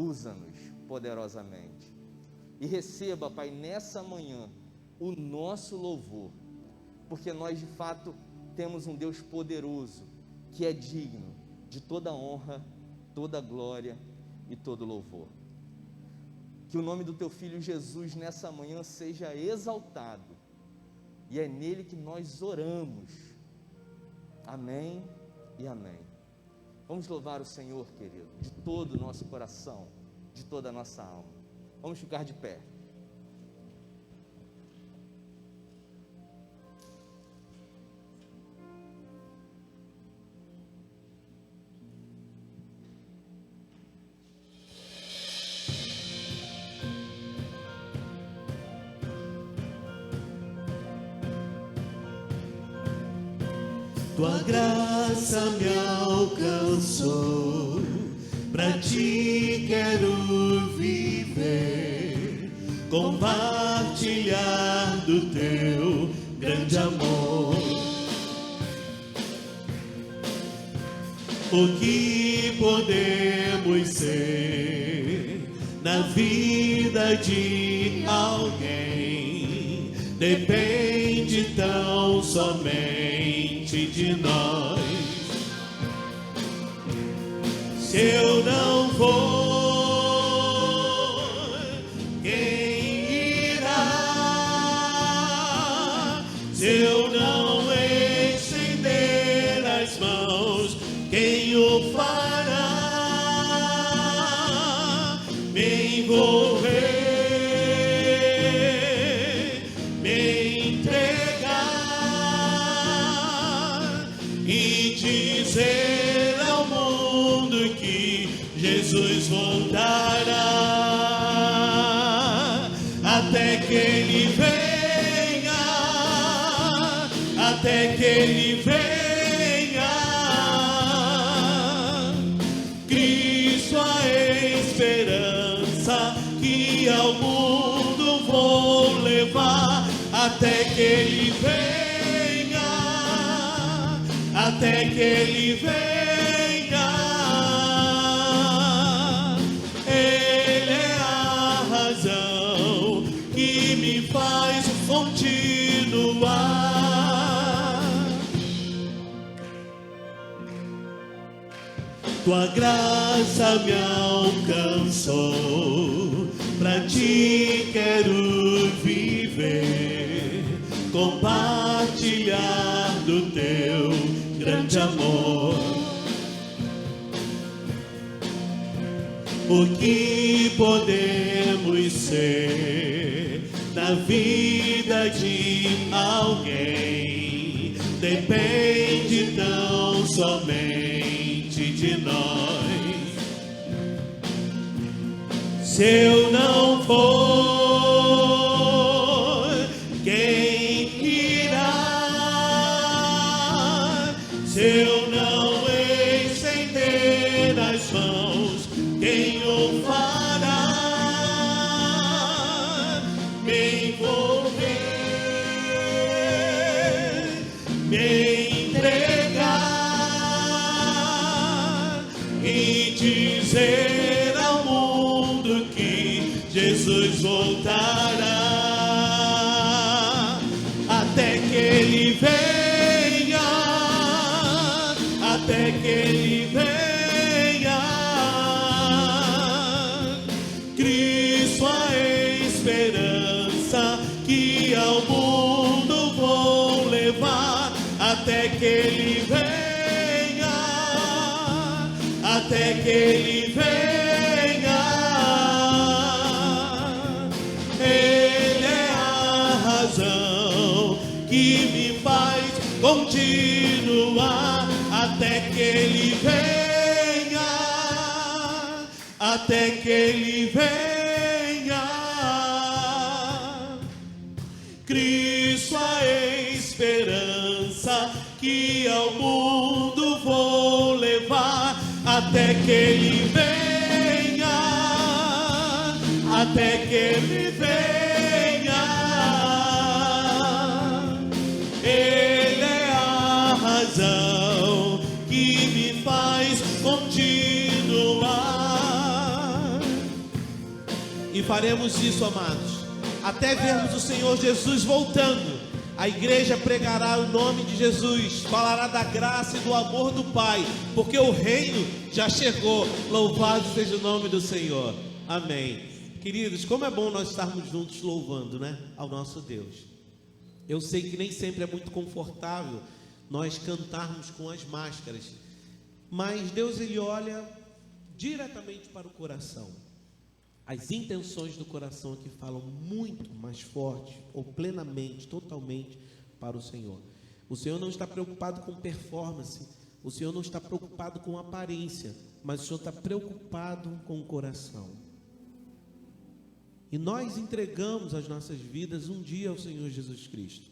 usa-nos poderosamente. E receba, Pai, nessa manhã, o nosso louvor, porque nós de fato temos um Deus poderoso, que é digno de toda honra, toda glória e todo louvor. Que o nome do Teu Filho Jesus nessa manhã seja exaltado, e é nele que nós oramos. Amém e amém. Vamos louvar o Senhor, querido, de todo o nosso coração, de toda a nossa alma. Vamos ficar de pé. Tua graça me alcançou, pra Ti quero viver, compartilhar do Teu grande amor. O que podemos ser na vida de alguém depende tão somente de nós. Se eu não for, quem irá? Se eu não estender as mãos, quem o fará? Me envolver, me entregar e dizer ao mundo que Jesus voltará, até que Ele venha, até que Ele venha. Cristo a esperança que ao mundo vou levar, até que Ele venha, até que Ele venha. Ele é a razão que me faz continuar. Tua graça me alcançou, pra Ti quero viver, compartilhar do Teu grande amor. O que podemos ser na vida de alguém depende tão somente de nós. Se eu não for, quem irá? Se eu não estender as mãos, quem o fará? Me envolver, me entregar e dizer ao mundo que Jesus voltará, até que Ele venha, até que Ele venha. Cristo a esperança que ao mundo vou levar, até que Ele venha, até que Ele venha. Ele é a razão que me faz continuar, até que Ele venha, até que Ele venha. Cristo a esperança que ao mundo vou levar, até que Ele venha, até que Ele venha. Ele é a razão que me faz continuar. E faremos isso, amados, até vermos o Senhor Jesus voltando. A igreja pregará o nome de Jesus, falará da graça e do amor do Pai, porque o reino já chegou. Louvado seja o nome do Senhor. Amém. Queridos, como é bom nós estarmos juntos louvando, né, ao nosso Deus. Eu sei que nem sempre é muito confortável nós cantarmos com as máscaras, mas Deus, Ele olha diretamente para o coração. As intenções do coração aqui falam muito mais forte, ou plenamente, totalmente para o Senhor. O Senhor não está preocupado com performance, o Senhor não está preocupado com aparência, mas o Senhor está preocupado com o coração. E nós entregamos as nossas vidas um dia ao Senhor Jesus Cristo.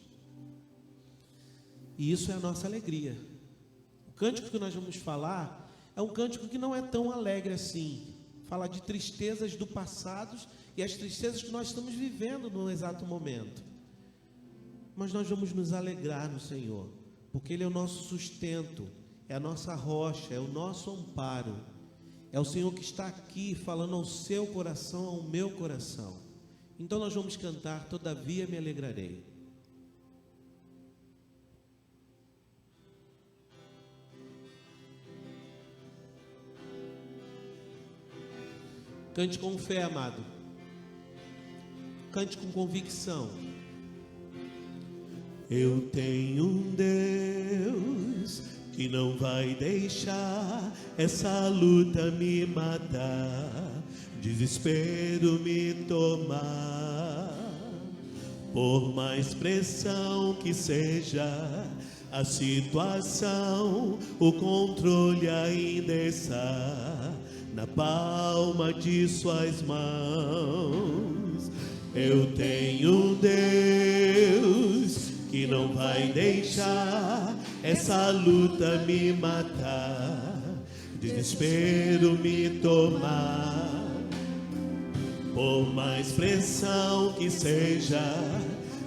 E isso é a nossa alegria. O cântico que nós vamos falar é um cântico que não é tão alegre assim. Fala de tristezas do passado e as tristezas que nós estamos vivendo no exato momento. Mas nós vamos nos alegrar no Senhor, porque Ele é o nosso sustento, é a nossa rocha, é o nosso amparo. É o Senhor que está aqui falando ao seu coração, ao meu coração. Então nós vamos cantar Todavia Me Alegrarei. Cante com fé, amado. Cante com convicção. Eu tenho um Deus que não vai deixar essa luta me matar, desespero me tomar. Por mais pressão que seja a situação, o controle ainda está na palma de suas mãos. Eu tenho um Deus que não vai deixar essa luta me matar, desespero me tomar. Por mais pressão que seja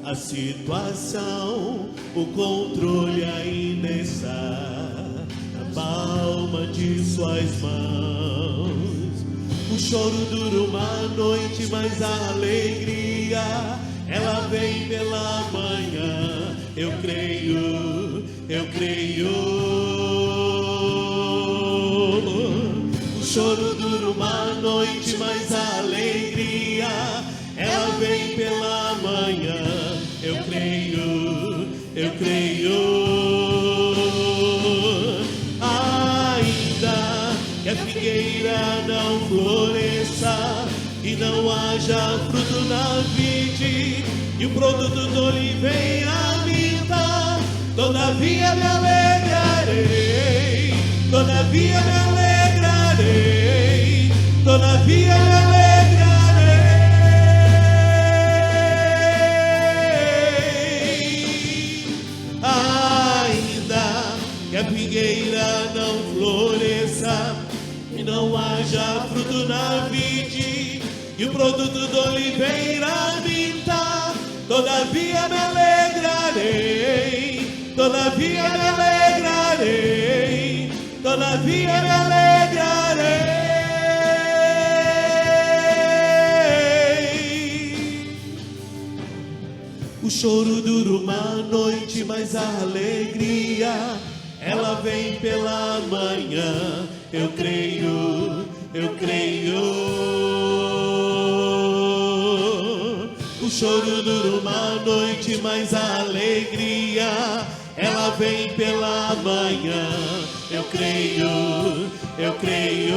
a situação, o controle ainda está na palma de suas mãos. O choro dura uma noite, mas a alegria ela vem pela manhã. Eu creio, eu creio. O choro dura uma noite, mas a alegria ela vem pela manhã. Eu creio, eu creio. Ainda que a figueira não floresça e não haja fruto na vide, e o produto do oliveira minta, todavia me alegrarei, todavia me alegrarei, todavia me alegrarei. Ainda que a figueira não floresça e não haja fruto na vide, e o produto do oliveira minta, todavia me alegrarei, todavia me alegrarei, todavia me alegrarei. O choro dura uma noite, mas a alegria ela vem pela manhã. Eu creio, eu creio. O choro dura uma noite, mas a alegria ela vem pela manhã. Eu creio, eu creio.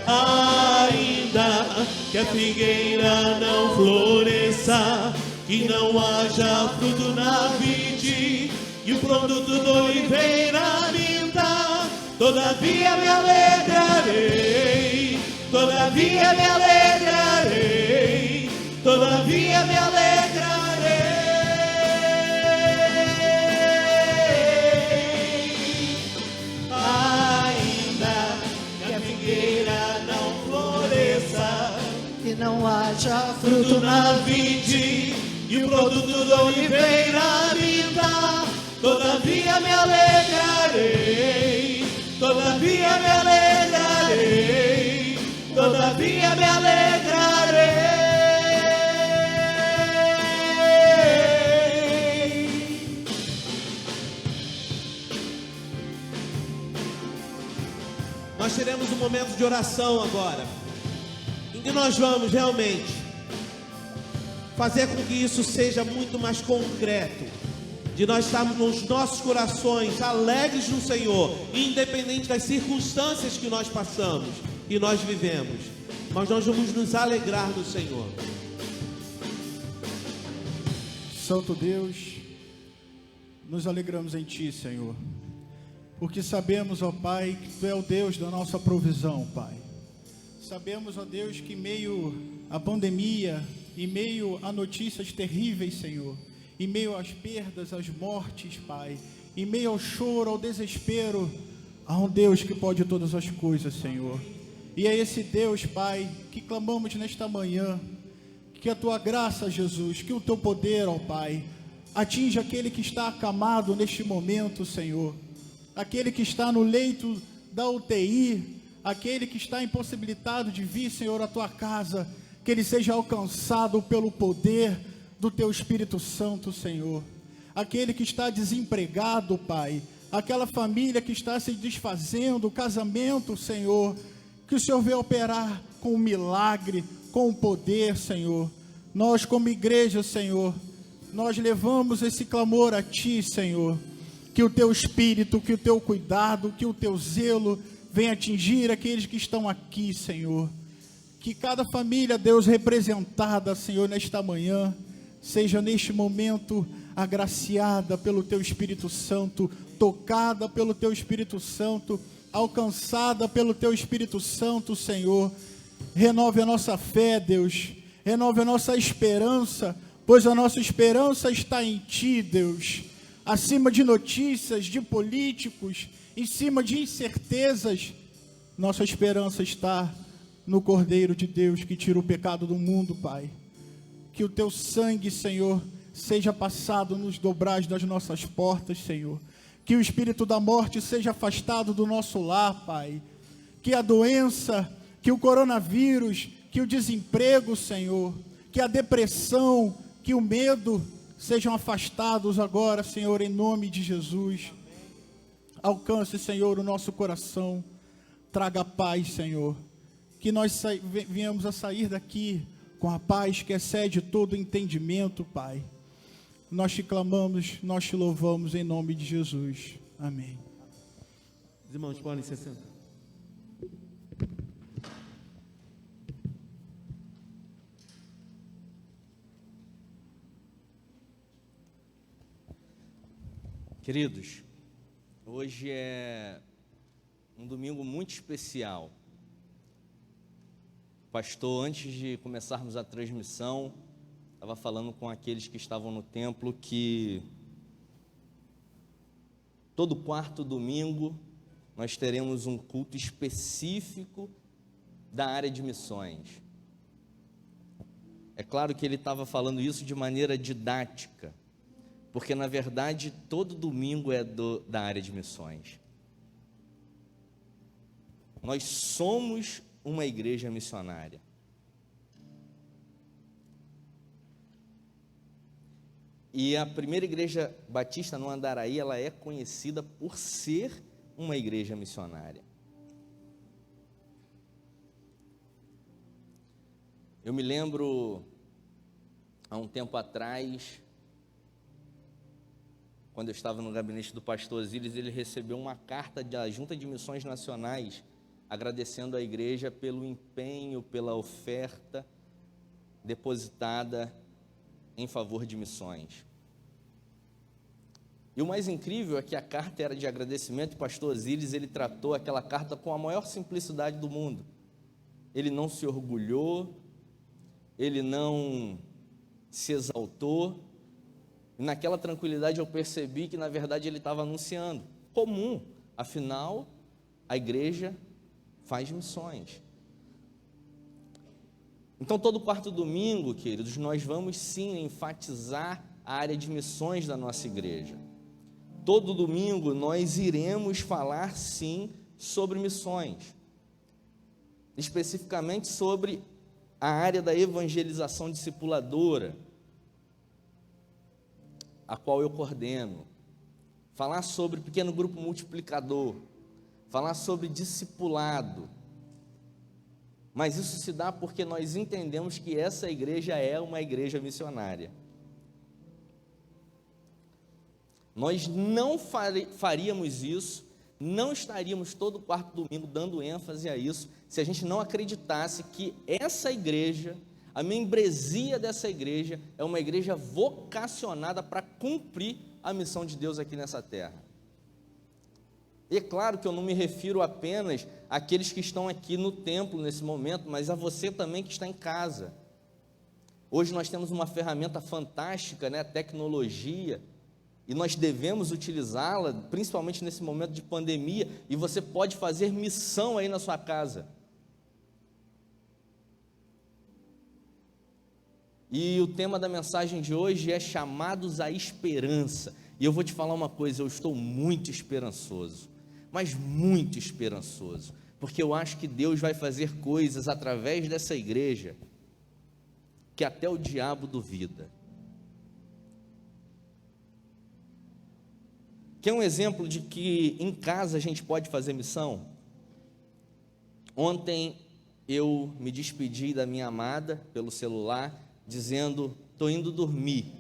Ainda que a figueira não floresça, que não haja fruto na vide, e o produto do oliveira minta, todavia me alegrarei, todavia me alegrarei, todavia me alegrarei. Ainda que a figueira não floresça, que não haja fruto na vide, e o produto do oliveira minta, todavia me alegrarei, todavia me alegrarei, todavia dia me alegrarei. Nós teremos um momento de oração agora, em que nós vamos realmente fazer com que isso seja muito mais concreto, de nós estarmos nos nossos corações alegres no Senhor, independente das circunstâncias que nós passamos e nós vivemos, mas nós vamos nos alegrar no Senhor. Santo Deus, nos alegramos em Ti, Senhor, porque sabemos, ó Pai, que Tu é o Deus da nossa provisão, Pai. Sabemos, ó Deus, que em meio à pandemia, em meio a notícias terríveis, Senhor, em meio às perdas, às mortes, Pai, em meio ao choro, ao desespero, há um Deus que pode todas as coisas, Senhor. E é esse Deus, Pai, que clamamos nesta manhã, que a Tua graça, Jesus, que o Teu poder, ó Pai, atinja aquele que está acamado neste momento, Senhor, aquele que está no leito da UTI, aquele que está impossibilitado de vir, Senhor, à Tua casa, que ele seja alcançado pelo poder do Teu Espírito Santo, Senhor. Aquele que está desempregado, Pai, aquela família que está se desfazendo, o casamento, Senhor, que o Senhor venha operar com milagre, com poder, Senhor. Nós como igreja, Senhor, nós levamos esse clamor a Ti, Senhor, que o Teu Espírito, que o Teu cuidado, que o Teu zelo venha atingir aqueles que estão aqui, Senhor. Que cada família, Deus, representada, Senhor, nesta manhã, seja neste momento agraciada pelo Teu Espírito Santo, tocada pelo Teu Espírito Santo, alcançada pelo Teu Espírito Santo, Senhor. Renove a nossa fé, Deus, renove a nossa esperança, pois a nossa esperança está em Ti, Deus. Acima de notícias, de políticos, em cima de incertezas, nossa esperança está no Cordeiro de Deus que tira o pecado do mundo, Pai. Que o Teu sangue, Senhor, seja passado nos dobrais das nossas portas, Senhor. Que o espírito da morte seja afastado do nosso lar, Pai. Que a doença, que o coronavírus, que o desemprego, Senhor, que a depressão, que o medo sejam afastados agora, Senhor, em nome de Jesus. Alcance, Senhor, o nosso coração. Traga paz, Senhor. Que nós venhamos a sair daqui com a paz que excede todo entendimento, Pai. Nós Te clamamos, nós Te louvamos em nome de Jesus. Amém. Os irmãos podem se sentar. Queridos, hoje é um domingo muito especial. Pastor, antes de começarmos a transmissão, estava falando com aqueles que estavam no templo que todo quarto domingo nós teremos um culto específico da área de missões. É claro que ele estava falando isso de maneira didática, porque na verdade todo domingo é da área de missões. Nós somos uma igreja missionária. E a primeira igreja batista no Andaraí, ela é conhecida por ser uma igreja missionária. Eu me lembro, há um tempo atrás, quando eu estava no gabinete do pastor Osíris, ele recebeu uma carta da Junta de Missões Nacionais, agradecendo à igreja pelo empenho, pela oferta depositada em favor de missões. E o mais incrível é que a carta era de agradecimento, e o pastor Osíris, ele tratou aquela carta com a maior simplicidade do mundo. Ele não se orgulhou, ele não se exaltou, e naquela tranquilidade eu percebi que na verdade ele estava anunciando, comum, afinal a igreja faz missões. Então todo quarto domingo, queridos, nós vamos sim enfatizar a área de missões da nossa igreja. Todo domingo nós iremos falar sim sobre missões. especificamente sobre a área da evangelização discipuladora, a qual eu coordeno, falar sobre pequeno grupo multiplicador, falar sobre discipulado. Mas isso se dá porque nós entendemos que essa igreja é uma igreja missionária. Nós não faríamos isso, não estaríamos todo quarto domingo dando ênfase a isso, se a gente não acreditasse que essa igreja, a membresia dessa igreja, é uma igreja vocacionada para cumprir a missão de Deus aqui nessa terra. E é claro que eu não me refiro apenas àqueles que estão aqui no templo nesse momento, mas a você também que está em casa. Hoje nós temos uma ferramenta fantástica, né, a tecnologia, e nós devemos utilizá-la, principalmente nesse momento de pandemia, e você pode fazer missão aí na sua casa. E o tema da mensagem de hoje é chamados à esperança. E eu vou te falar uma coisa, eu estou muito esperançoso, mas muito esperançoso, porque eu acho que Deus vai fazer coisas através dessa igreja que até o diabo duvida. Quer um exemplo de que em casa a gente pode fazer missão? Ontem eu me despedi da minha amada pelo celular, dizendo, estou indo dormir.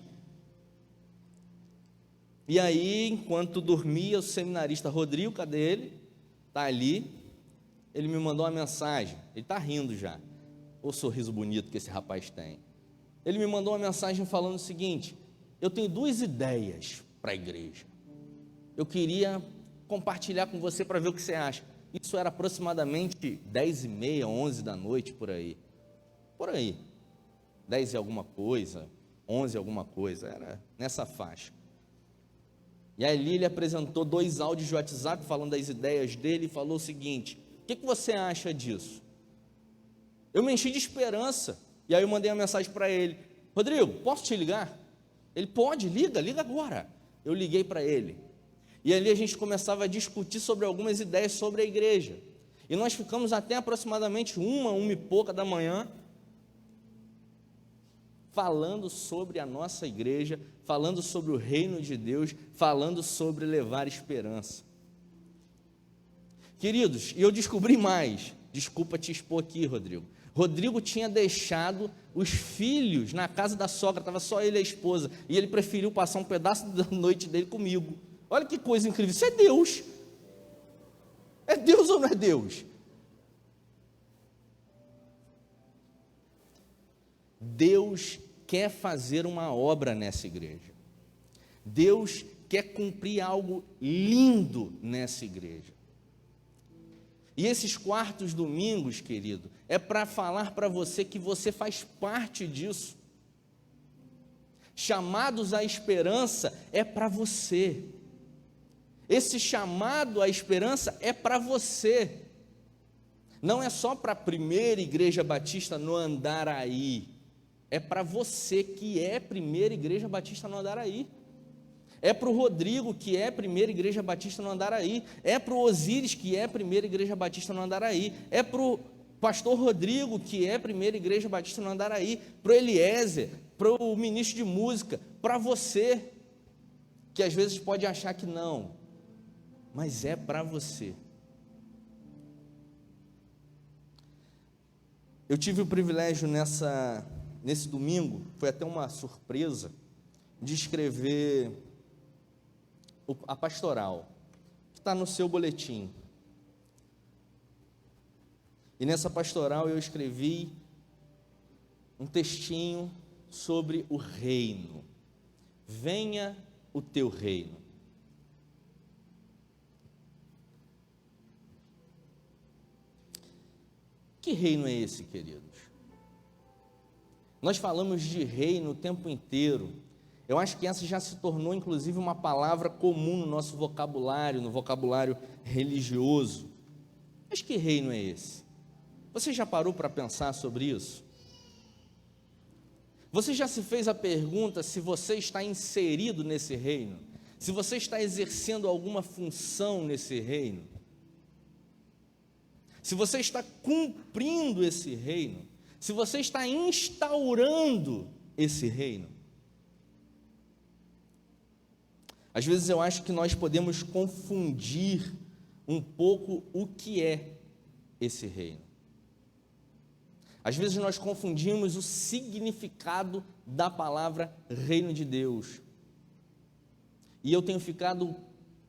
E aí, enquanto dormia, o seminarista Rodrigo, cadê ele? Está ali, ele me mandou uma mensagem, ele está rindo já, o sorriso bonito que esse rapaz tem. Ele me mandou uma mensagem falando o seguinte: eu tenho 2 ideias para a igreja, eu queria compartilhar com você para ver o que você acha. Isso era aproximadamente 10h30, 11 da noite, por aí, 10 e alguma coisa, 11 alguma coisa, era nessa faixa. E aí ele apresentou 2 áudios de WhatsApp falando das ideias dele e falou o seguinte: o que você acha disso? Eu me enchi de esperança, e aí eu mandei uma mensagem para ele: Rodrigo, posso te ligar? Ele: pode, liga agora. Eu liguei para ele, e ali a gente começava a discutir sobre algumas ideias sobre a igreja, e nós ficamos até aproximadamente 1 e pouca da manhã, falando sobre a nossa igreja, falando sobre o reino de Deus, falando sobre levar esperança. Queridos, e eu descobri mais, desculpa te expor aqui, Rodrigo. Rodrigo tinha deixado os filhos na casa da sogra, estava só ele e a esposa, e ele preferiu passar um pedaço da noite dele comigo. Olha que coisa incrível, isso é Deus. É Deus ou não é Deus? Deus quer fazer uma obra nessa igreja. Deus quer cumprir algo lindo nessa igreja. E esses quartos domingos, querido, é para falar para você que você faz parte disso. Chamados à esperança é para você. Esse chamado à esperança é para você. Não é só para a primeira igreja batista no Andaraí. É para você que é primeira igreja batista no Andaraí. É para o Rodrigo, que é primeira igreja batista no Andaraí. É para o Osíris, que é primeira igreja batista no Andaraí. É para o pastor Rodrigo, que é primeira igreja batista no Andaraí. Para o Eliezer, para o ministro de música, para você, que às vezes pode achar que não, mas é para você. Eu tive o privilégio nesse domingo, foi até uma surpresa, de escrever a pastoral, que está no seu boletim. E nessa pastoral eu escrevi um textinho sobre o reino. Venha o teu reino. Que reino é esse, queridos? Nós falamos de reino o tempo inteiro. Eu acho que essa já se tornou, inclusive, uma palavra comum no nosso vocabulário, no vocabulário religioso. Mas que reino é esse? Você já parou para pensar sobre isso? Você já se fez a pergunta se você está inserido nesse reino? Se você está exercendo alguma função nesse reino? se você está cumprindo esse reino, se você está instaurando esse reino. Às vezes eu acho que nós podemos confundir um pouco o que é esse reino. Às vezes nós confundimos o significado da palavra reino de Deus. E eu tenho ficado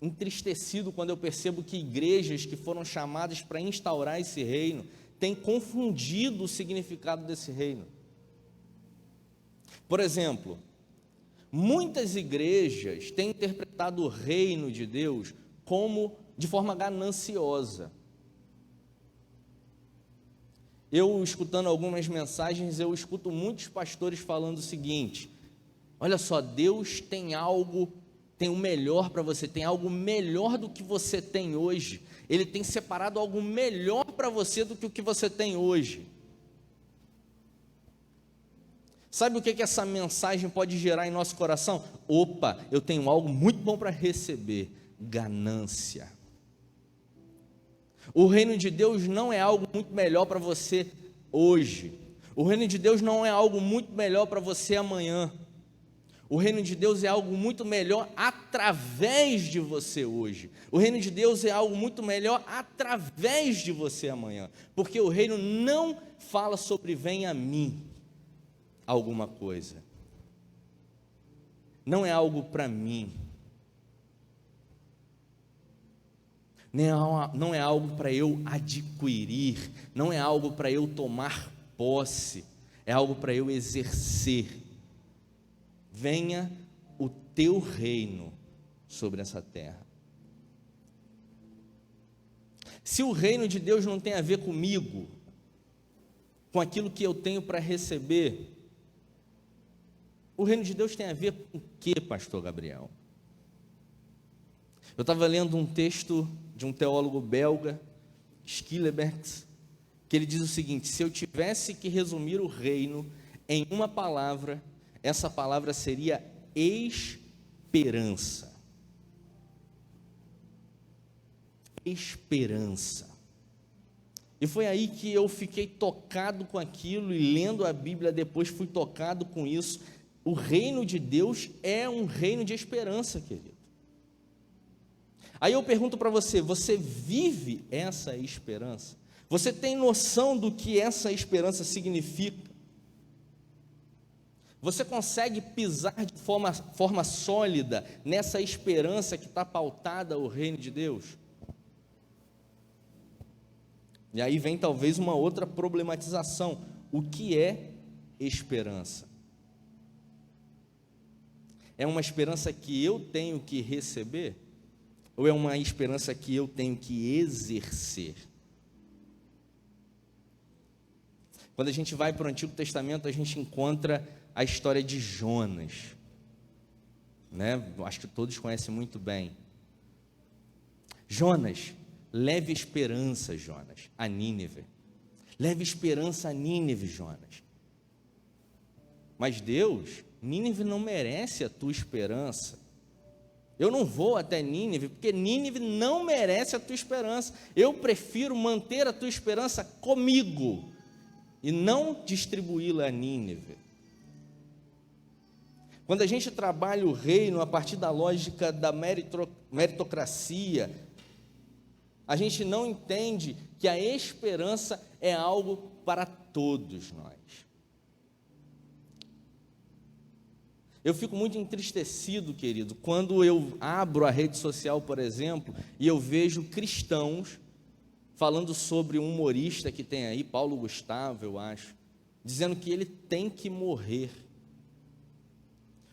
entristecido quando eu percebo que igrejas que foram chamadas para instaurar esse reino têm confundido o significado desse reino. Por exemplo, muitas igrejas têm interpretado o reino de Deus como de forma gananciosa. Eu, escutando algumas mensagens, eu escuto muitos pastores falando o seguinte: olha só, Deus tem algo, tem o melhor para você, tem algo melhor do que você tem hoje. Ele tem separado algo melhor para você do que o que você tem hoje. Sabe o que essa mensagem pode gerar em nosso coração? Opa, eu tenho algo muito bom para receber: ganância. O reino de Deus não é algo muito melhor para você hoje. O reino de Deus não é algo muito melhor para você amanhã. O reino de Deus é algo muito melhor através de você hoje. O reino de Deus é algo muito melhor através de você amanhã. Porque o reino não fala sobre venha a mim alguma coisa. Não é algo para mim. Não é algo para eu adquirir, não é algo para eu tomar posse, é algo para eu exercer. Venha o teu reino sobre essa terra. Se o reino de Deus não tem a ver comigo, com aquilo que eu tenho para receber, o reino de Deus tem a ver com o que, pastor Gabriel? Eu estava lendo um texto de um teólogo belga, Schilleberg, que ele diz o seguinte: se eu tivesse que resumir o reino em uma palavra, essa palavra seria esperança. Esperança. E foi aí que eu fiquei tocado com aquilo, e lendo a Bíblia depois fui tocado com isso. O reino de Deus é um reino de esperança, querido. Aí eu pergunto para você: você vive essa esperança? Você tem noção do que essa esperança significa? Você consegue pisar de forma sólida nessa esperança que está pautada ao reino de Deus? E aí vem talvez uma outra problematização: o que é esperança? É uma esperança que eu tenho que receber? Ou é uma esperança que eu tenho que exercer? Quando a gente vai para o Antigo Testamento, a gente encontra a história de Jonas, né? Acho que todos conhecem muito bem. Jonas, leve esperança, Jonas, a Nínive. Leve esperança a Nínive, Jonas. Mas Deus, Nínive não merece a tua esperança. Eu não vou até Nínive, porque Nínive não merece a tua esperança. Eu prefiro manter a tua esperança comigo e não distribuí-la a Nínive. Quando a gente trabalha o reino a partir da lógica da meritocracia, a gente não entende que a esperança é algo para todos nós. Eu fico muito entristecido, querido, quando eu abro a rede social, por exemplo, e eu vejo cristãos falando sobre um humorista que tem aí, Paulo Gustavo, eu acho, dizendo que ele tem que morrer,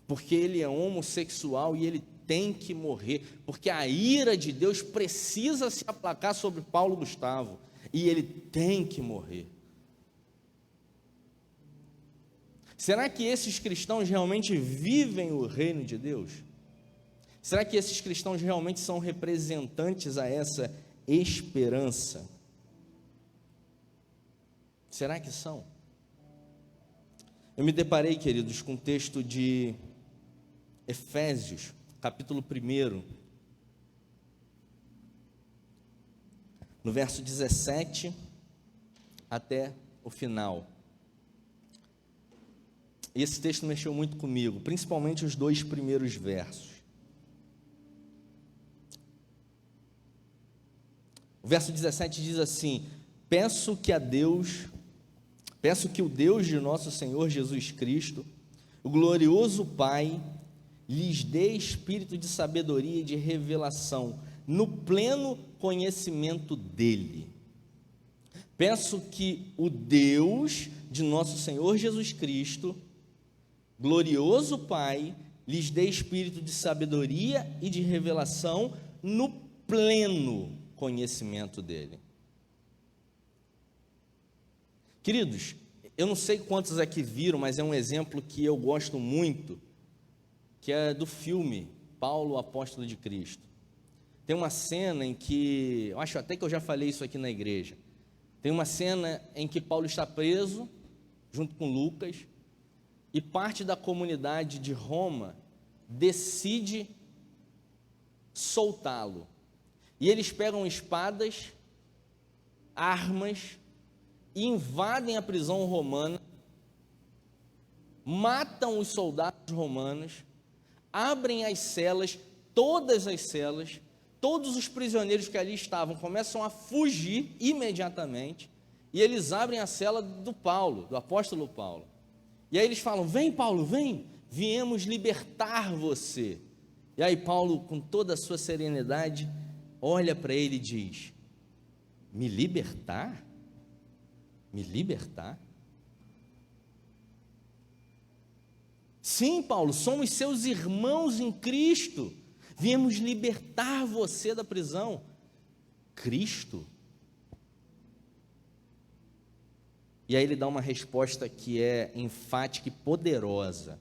porque ele é homossexual e ele tem que morrer, porque a ira de Deus precisa se aplacar sobre Paulo Gustavo, e ele tem que morrer. Será que esses cristãos realmente vivem o reino de Deus? Será que esses cristãos realmente são representantes a essa esperança? Será que são? Eu me deparei, queridos, com o texto de Efésios, capítulo 1, no verso 17 até o final. E esse texto mexeu muito comigo, principalmente os 2 primeiros versos. O verso 17 diz assim: peço que o Deus de nosso Senhor Jesus Cristo, o glorioso Pai, lhes dê espírito de sabedoria e de revelação, no pleno conhecimento dele. Peço que o Deus de nosso Senhor Jesus Cristo, glorioso Pai, lhes dê espírito de sabedoria e de revelação no pleno conhecimento dele. Queridos, eu não sei quantos aqui viram, mas é um exemplo que eu gosto muito, que é do filme Paulo, Apóstolo de Cristo. Tem uma cena em que, eu acho até que eu já falei isso aqui na igreja, tem uma cena em que Paulo está preso, junto com Lucas, e parte da comunidade de Roma decide soltá-lo. E eles pegam espadas, armas, e invadem a prisão romana, matam os soldados romanos, abrem as celas, todas as celas, todos os prisioneiros que ali estavam começam a fugir imediatamente, e eles abrem a cela do Paulo, do apóstolo Paulo. E aí eles falam: vem Paulo, vem, viemos libertar você. E aí Paulo, com toda a sua serenidade, olha para ele e diz: me libertar? Me libertar? Sim, Paulo, somos seus irmãos em Cristo, viemos libertar você da prisão. Cristo? E aí ele dá uma resposta que é enfática e poderosa.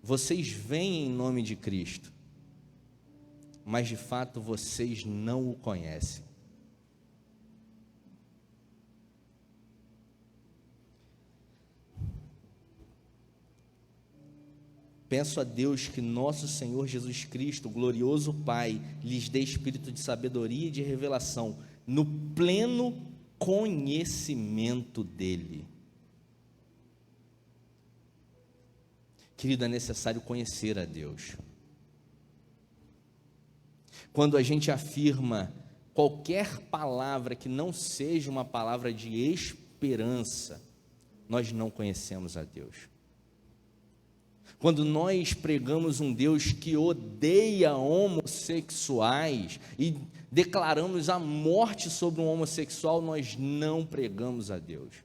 Vocês vêm em nome de Cristo, mas de fato vocês não o conhecem. Peço a Deus que nosso Senhor Jesus Cristo, o glorioso Pai, lhes dê espírito de sabedoria e de revelação, no pleno conhecimento dele. Querido, é necessário conhecer a Deus. Quando a gente afirma qualquer palavra que não seja uma palavra de esperança, nós não conhecemos a Deus. Quando nós pregamos um Deus que odeia homossexuais e declaramos a morte sobre um homossexual, nós não pregamos a Deus.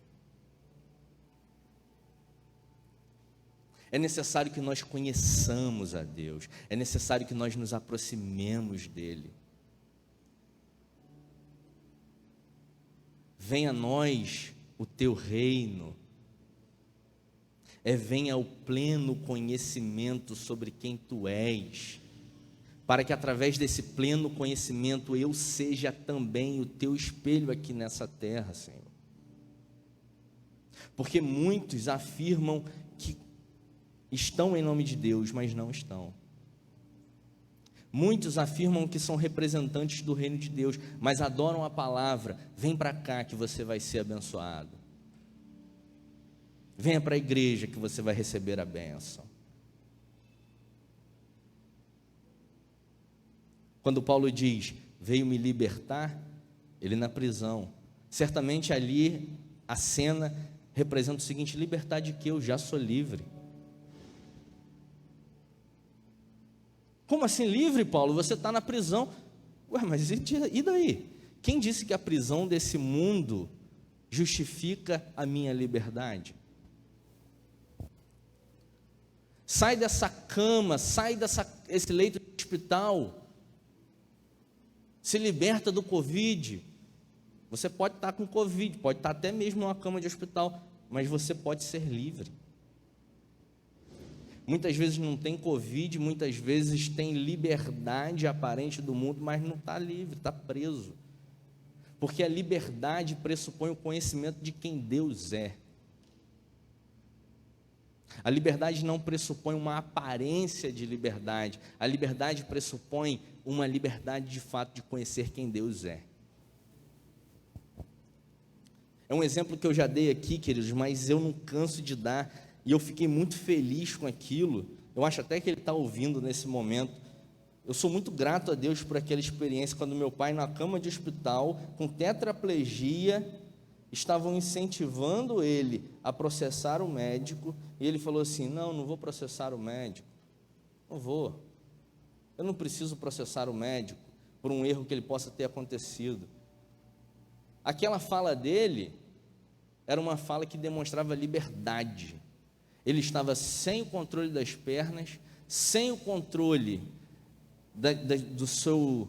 É necessário que nós conheçamos a Deus, é necessário que nós nos aproximemos dele. Venha a nós o teu reino. Venha o pleno conhecimento sobre quem tu és, para que através desse pleno conhecimento eu seja também o teu espelho aqui nessa terra, Senhor. Porque muitos afirmam que estão em nome de Deus, mas não estão. Muitos afirmam que são representantes do reino de Deus, mas adoram a palavra: vem para cá que você vai ser abençoado. Venha para a igreja que você vai receber a bênção. Quando Paulo diz: veio me libertar, ele na prisão. Certamente ali a cena representa o seguinte: libertar de que? Eu já sou livre. Como assim livre, Paulo? Você está na prisão. Ué, mas e daí? Quem disse que a prisão desse mundo justifica a minha liberdade? Sai dessa cama, sai desse leito de hospital, se liberta do Covid. Você pode estar com Covid, pode estar até mesmo numa cama de hospital, mas você pode ser livre. Muitas vezes não tem Covid, muitas vezes tem liberdade aparente do mundo, mas não está livre, está preso. Porque a liberdade pressupõe o conhecimento de quem Deus é. A liberdade não pressupõe uma aparência de liberdade. A liberdade pressupõe uma liberdade de fato de conhecer quem Deus é. É um exemplo que eu já dei aqui, queridos, mas eu não canso de dar, e eu fiquei muito feliz com aquilo. Eu acho até que ele está ouvindo nesse momento. Eu sou muito grato a Deus por aquela experiência, quando meu pai, na cama de hospital, com tetraplegia, estavam incentivando ele a processar o médico, e ele falou assim: não vou processar o médico, não vou, eu não preciso processar o médico por um erro que ele possa ter acontecido. Aquela fala dele era uma fala que demonstrava liberdade. Ele estava sem o controle das pernas, sem o controle do seu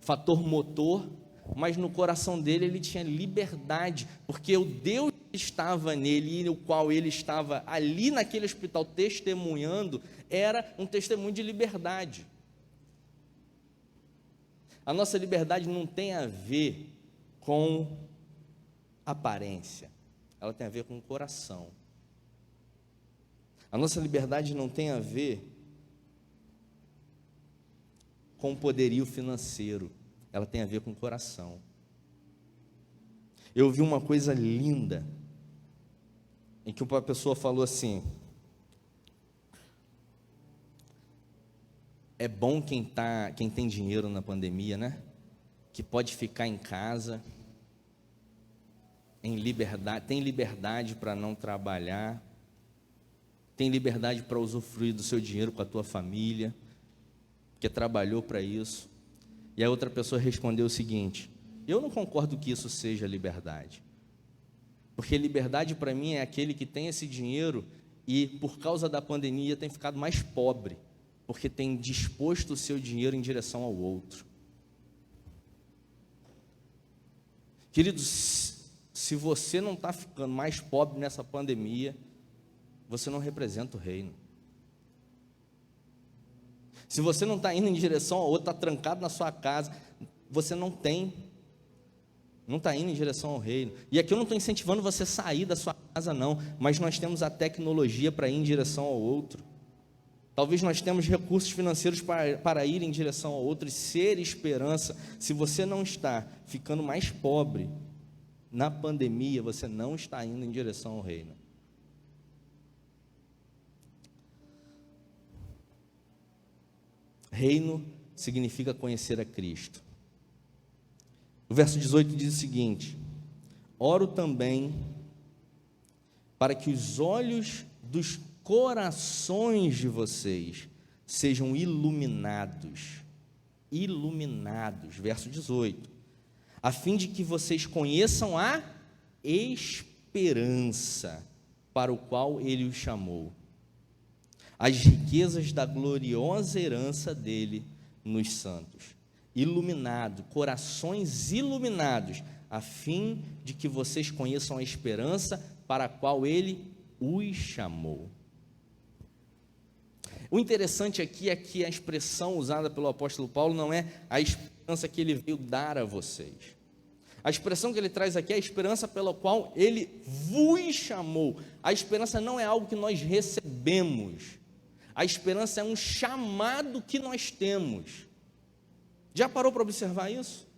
fator motor, mas no coração dele ele tinha liberdade, porque o Deus que estava nele, e o qual ele estava ali naquele hospital testemunhando, era um testemunho de liberdade. A nossa liberdade não tem a ver com aparência, ela tem a ver com o coração. A nossa liberdade não tem a ver com o poderio financeiro, ela tem a ver com o coração. Eu vi uma coisa linda, em que uma pessoa falou assim: é bom quem tem dinheiro na pandemia, né? Que pode ficar em casa, em liberdade, tem liberdade para não trabalhar, tem liberdade para usufruir do seu dinheiro com a tua família, que trabalhou para isso. E a outra pessoa respondeu o seguinte: eu não concordo que isso seja liberdade, porque liberdade para mim é aquele que tem esse dinheiro e por causa da pandemia tem ficado mais pobre, porque tem disposto o seu dinheiro em direção ao outro. Queridos, se você não está ficando mais pobre nessa pandemia, você não representa o reino. Se você não está indo em direção ao outro, está trancado na sua casa, você não está indo em direção ao reino. E aqui eu não estou incentivando você a sair da sua casa não, mas nós temos a tecnologia para ir em direção ao outro. Talvez nós temos recursos financeiros para ir em direção ao outro e ser esperança. Se você não está ficando mais pobre na pandemia, você não está indo em direção ao reino. Reino significa conhecer a Cristo. O verso 18 diz o seguinte: oro também para que os olhos dos corações de vocês sejam iluminados, verso 18, a fim de que vocês conheçam a esperança para o qual Ele os chamou, as riquezas da gloriosa herança dele nos santos. Iluminado, corações iluminados, a fim de que vocês conheçam a esperança para a qual Ele os chamou. O interessante aqui é que a expressão usada pelo apóstolo Paulo não é a esperança que ele veio dar a vocês. A expressão que ele traz aqui é a esperança pela qual ele vos chamou. A esperança não é algo que nós recebemos. A esperança é um chamado que nós temos. Já parou para observar isso?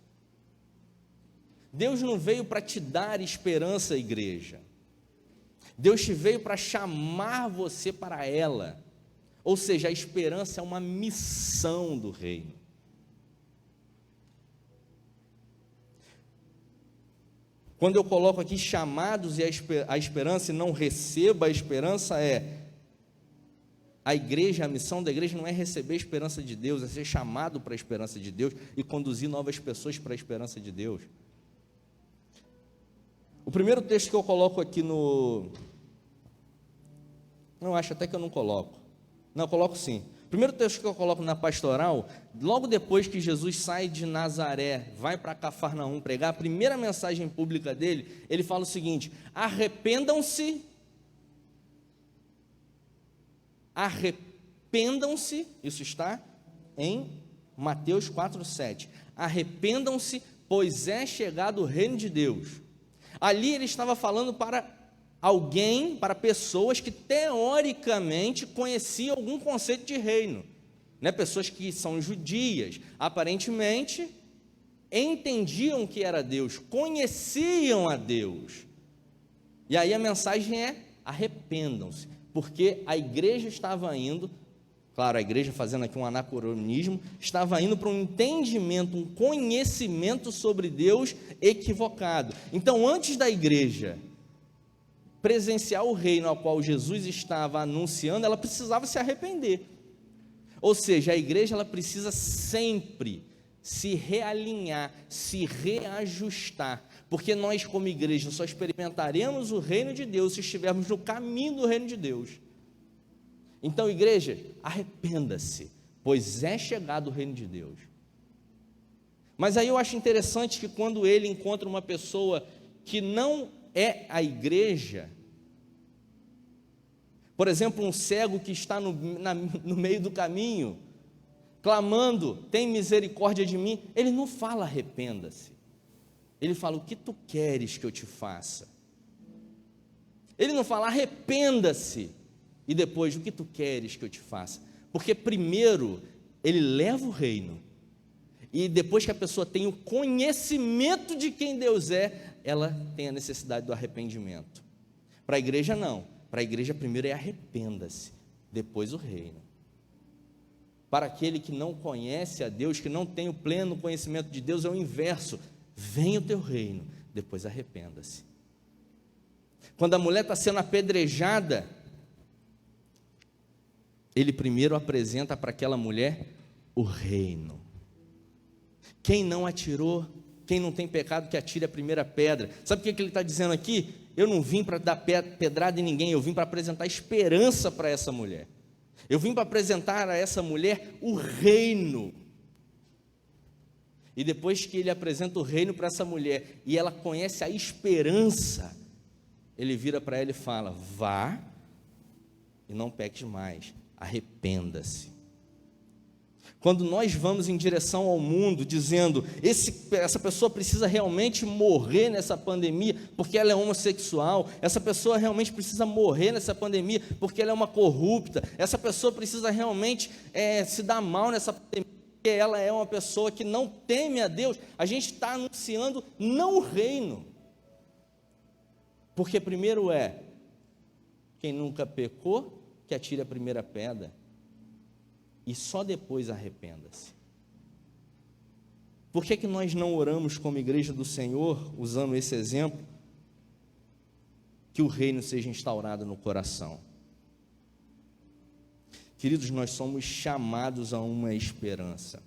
Deus não veio para te dar esperança, igreja. Deus te veio para chamar você para ela. Ou seja, a esperança é uma missão do reino. Quando eu coloco aqui chamados e a esperança e não receba a esperança, a igreja, a missão da igreja não é receber a esperança de Deus, é ser chamado para a esperança de Deus e conduzir novas pessoas para a esperança de Deus. O primeiro texto que eu coloco aqui não, acho até que eu não coloco. Não, eu coloco sim. O primeiro texto que eu coloco na pastoral, logo depois que Jesus sai de Nazaré, vai para Cafarnaum pregar, a primeira mensagem pública dele, ele fala o seguinte: arrependam-se, isso está em Mateus 4:7, arrependam-se, pois é chegado o reino de Deus. Ali ele estava falando para para pessoas que teoricamente conheciam algum conceito de reino, né? Pessoas que são judias, aparentemente entendiam o que era Deus, conheciam a Deus. E aí a mensagem é: arrependam-se, porque a igreja estava indo, claro, a igreja fazendo aqui um anacronismo, estava indo para um entendimento, um conhecimento sobre Deus equivocado. Então, antes da igreja presenciar o reino ao qual Jesus estava anunciando, ela precisava se arrepender. Ou seja, a igreja ela precisa sempre se realinhar, se reajustar, porque nós como igreja só experimentaremos o reino de Deus se estivermos no caminho do reino de Deus. Então, igreja, arrependa-se, pois é chegado o reino de Deus. Mas aí eu acho interessante que quando ele encontra uma pessoa que não é a igreja, por exemplo, um cego que está no meio do caminho, clamando, tem misericórdia de mim, ele não fala arrependa-se, ele fala: o que tu queres que eu te faça? Ele não fala arrependa-se e depois o que tu queres que eu te faça, porque primeiro ele leva o reino, e depois que a pessoa tem o conhecimento de quem Deus é, ela tem a necessidade do arrependimento. Para a igreja não, para a igreja primeiro é arrependa-se, depois o reino. Para aquele que não conhece a Deus, que não tem o pleno conhecimento de Deus, é o inverso: venha o teu reino, depois arrependa-se. Quando a mulher está sendo apedrejada, ele primeiro apresenta para aquela mulher o reino. Quem não atirou, quem não tem pecado, que atire a primeira pedra. Sabe o que ele está dizendo aqui? Eu não vim para dar pedrada em ninguém, eu vim para apresentar esperança para essa mulher. Eu vim para apresentar a essa mulher o reino. E depois que ele apresenta o reino para essa mulher, e ela conhece a esperança, ele vira para ela e fala: vá e não peques mais, arrependa-se. Quando nós vamos em direção ao mundo, dizendo, essa pessoa precisa realmente morrer nessa pandemia, porque ela é homossexual, essa pessoa realmente precisa morrer nessa pandemia, porque ela é uma corrupta, essa pessoa precisa realmente se dar mal nessa pandemia, porque ela é uma pessoa que não teme a Deus, a gente está anunciando não o reino, porque primeiro quem nunca pecou, que atire a primeira pedra, e só depois arrependa-se. Por que nós não oramos como igreja do Senhor, usando esse exemplo, que o reino seja instaurado no coração? Queridos, nós somos chamados a uma esperança.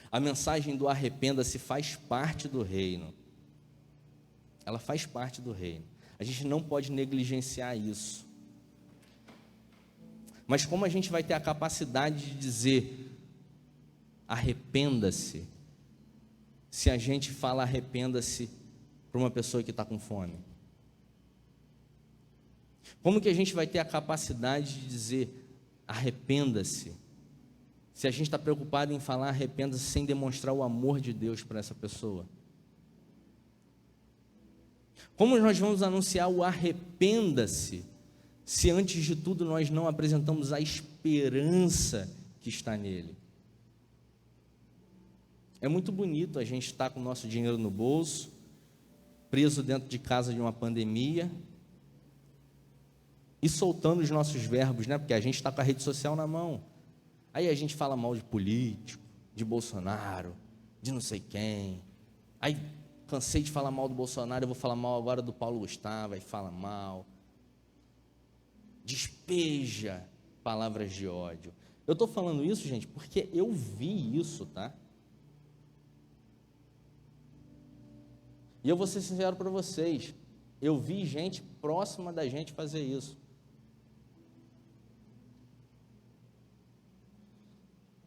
A mensagem do arrependa-se faz parte do reino. Ela faz parte do reino. A gente não pode negligenciar isso. Mas como a gente vai ter a capacidade de dizer arrependa-se, se a gente fala arrependa-se para uma pessoa que está com fome? Como que a gente vai ter a capacidade de dizer arrependa-se, se a gente está preocupado em falar arrependa-se sem demonstrar o amor de Deus para essa pessoa? Como nós vamos anunciar o arrependa-se, se antes de tudo nós não apresentamos a esperança que está nele? É muito bonito a gente estar com o nosso dinheiro no bolso, preso dentro de casa de uma pandemia, e soltando os nossos verbos, né? Porque a gente está com a rede social na mão. Aí a gente fala mal de político, de Bolsonaro, de não sei quem. Aí cansei de falar mal do Bolsonaro, eu vou falar mal agora do Paulo Gustavo, aí fala mal. Despeja palavras de ódio. Eu estou falando isso, gente, porque eu vi isso, tá? E eu vou ser sincero para vocês, eu vi gente próxima da gente fazer isso.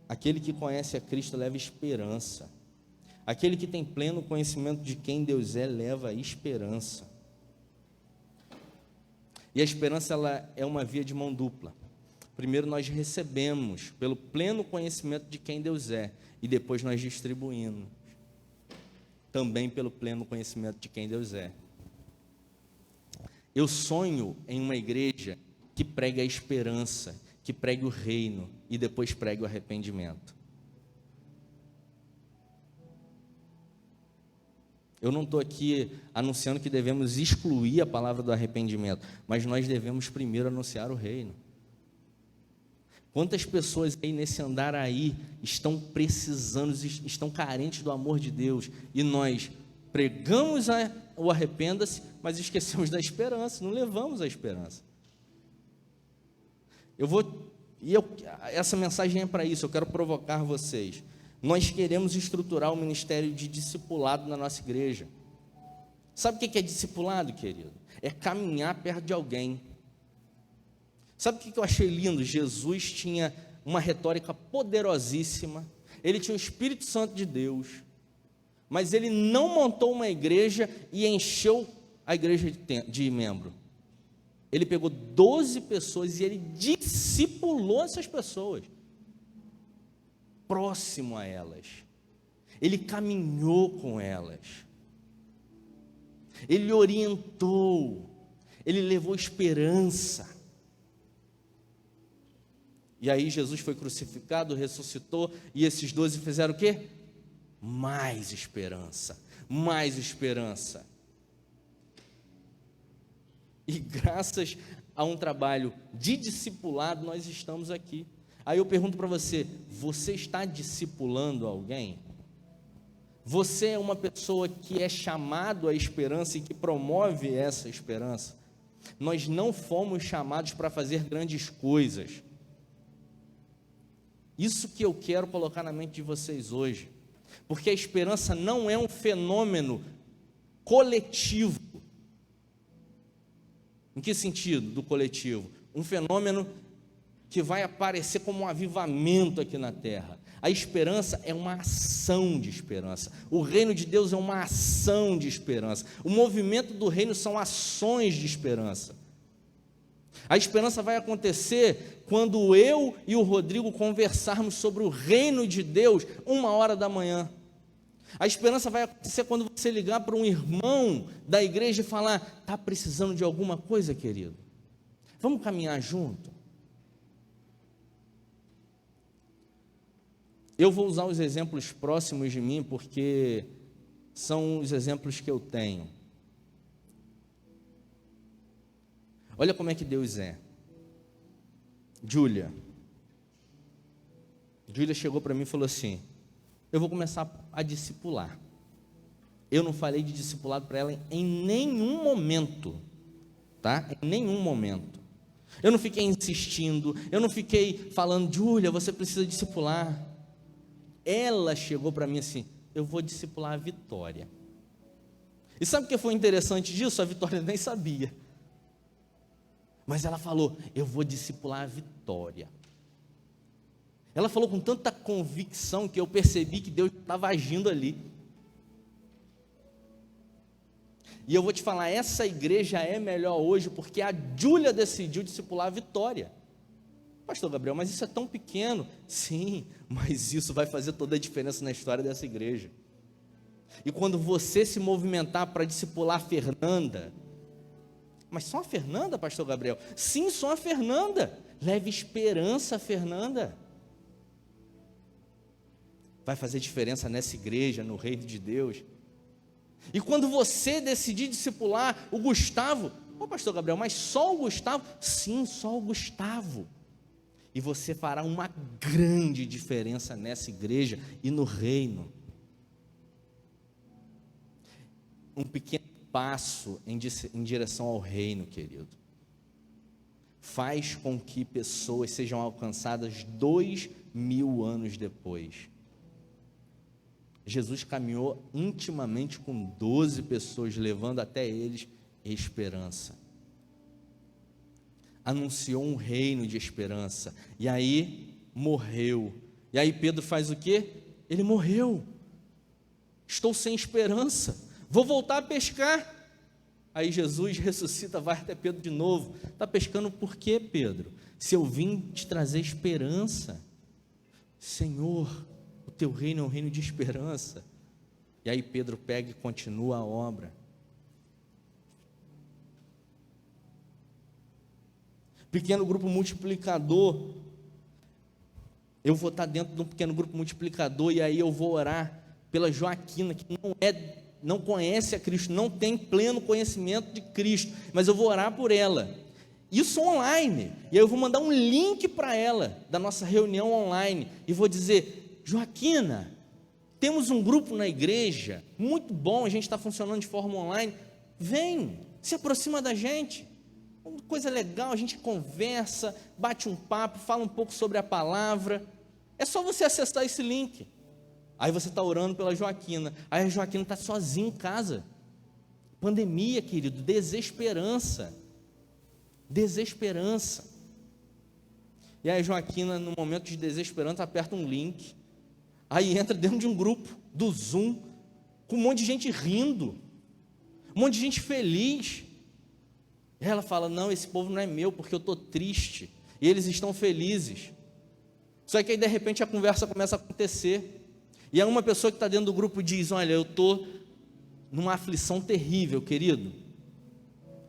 Aquele que conhece a Cristo leva esperança. Aquele que tem pleno conhecimento de quem Deus é, leva esperança. E a esperança, ela é uma via de mão dupla. Primeiro nós recebemos pelo pleno conhecimento de quem Deus é, e depois nós distribuímos também pelo pleno conhecimento de quem Deus é. Eu sonho em uma igreja que pregue a esperança, que pregue o reino e depois pregue o arrependimento. Eu não estou aqui anunciando que devemos excluir a palavra do arrependimento, mas nós devemos primeiro anunciar o reino. Quantas pessoas aí nesse andar aí estão precisando, estão carentes do amor de Deus, e nós pregamos o arrependa-se, mas esquecemos da esperança, não levamos a esperança. Essa mensagem é para isso, eu quero provocar vocês. Nós queremos estruturar o ministério de discipulado na nossa igreja. Sabe o que é discipulado, querido? É caminhar perto de alguém. Sabe o que eu achei lindo? Jesus tinha uma retórica poderosíssima, ele tinha o Espírito Santo de Deus, mas ele não montou uma igreja e encheu a igreja de membro. Ele pegou 12 pessoas e ele discipulou essas pessoas, próximo a elas. Ele caminhou com elas, ele orientou, ele levou esperança. E aí Jesus foi crucificado, ressuscitou, e esses 12 fizeram o quê? Mais esperança, mais esperança. E graças a um trabalho de discipulado, nós estamos aqui. Aí eu pergunto para você, você está discipulando alguém? Você é uma pessoa que é chamado à esperança e que promove essa esperança? Nós não fomos chamados para fazer grandes coisas. Isso que eu quero colocar na mente de vocês hoje, porque a esperança não é um fenômeno coletivo. Em que sentido do coletivo? Um fenômeno que vai aparecer como um avivamento aqui na terra. A esperança é uma ação de esperança. O reino de Deus é uma ação de esperança. O movimento do reino são ações de esperança. A esperança vai acontecer quando eu e o Rodrigo conversarmos sobre o reino de Deus 1h da manhã. A esperança vai acontecer quando você ligar para um irmão da igreja e falar: está precisando de alguma coisa, querido? Vamos caminhar junto? Eu vou usar os exemplos próximos de mim, porque são os exemplos que eu tenho. Olha como é que Deus é. Júlia chegou para mim e falou assim: eu vou começar a discipular. Eu não falei de discipulado para ela em nenhum momento, tá? Em nenhum momento. Eu não fiquei insistindo, eu não fiquei falando: Júlia, você precisa discipular. Ela chegou para mim assim: eu vou discipular a Vitória. E sabe o que foi interessante disso? A Vitória nem sabia. Mas ela falou: eu vou discipular a Vitória. Ela falou com tanta convicção que eu percebi que Deus estava agindo ali. E eu vou te falar, essa igreja é melhor hoje porque a Júlia decidiu discipular a Vitória. Pastor Gabriel, mas isso é tão pequeno. Sim, mas isso vai fazer toda a diferença na história dessa igreja. E quando você se movimentar para discipular a Fernanda, mas só a Fernanda, pastor Gabriel? Sim, só a Fernanda. Leve esperança a Fernanda. Vai fazer diferença nessa igreja, no reino de Deus. E quando você decidir discipular o Gustavo, pastor Gabriel, mas só o Gustavo? Sim, só o Gustavo. E você fará uma grande diferença nessa igreja e no reino. Um pequeno passo em direção ao reino, querido, faz com que pessoas sejam alcançadas 2000 anos depois. Jesus caminhou intimamente com 12 pessoas, levando até eles esperança. Anunciou um reino de esperança, e aí morreu. E aí Pedro faz o quê? Ele morreu. Estou sem esperança, vou voltar a pescar. Aí Jesus ressuscita, vai até Pedro de novo. Está pescando por quê, Pedro? Se eu vim te trazer esperança. Senhor, o teu reino é um reino de esperança. E aí Pedro pega e continua a obra. Pequeno grupo multiplicador. Eu vou estar dentro de um pequeno grupo multiplicador e aí eu vou orar pela Joaquina, que não conhece a Cristo, não tem pleno conhecimento de Cristo, mas eu vou orar por ela. Isso online. E aí eu vou mandar um link para ela da nossa reunião online e vou dizer: Joaquina, temos um grupo na igreja muito bom, a gente está funcionando de forma online. Vem, se aproxima da gente. Coisa legal, a gente conversa, bate um papo, fala um pouco sobre a palavra. É só você acessar esse link. Aí você está orando pela Joaquina. Aí a Joaquina está sozinha em casa. Pandemia, querido, desesperança. Desesperança. E aí a Joaquina, no momento de desesperança, aperta um link. Aí entra dentro de um grupo do Zoom, com um monte de gente rindo, um monte de gente feliz. E ela fala: não, esse povo não é meu, porque eu estou triste, e eles estão felizes. Só que aí de repente a conversa começa a acontecer, e aí uma pessoa que está dentro do grupo diz: olha, eu estou numa aflição terrível, querido.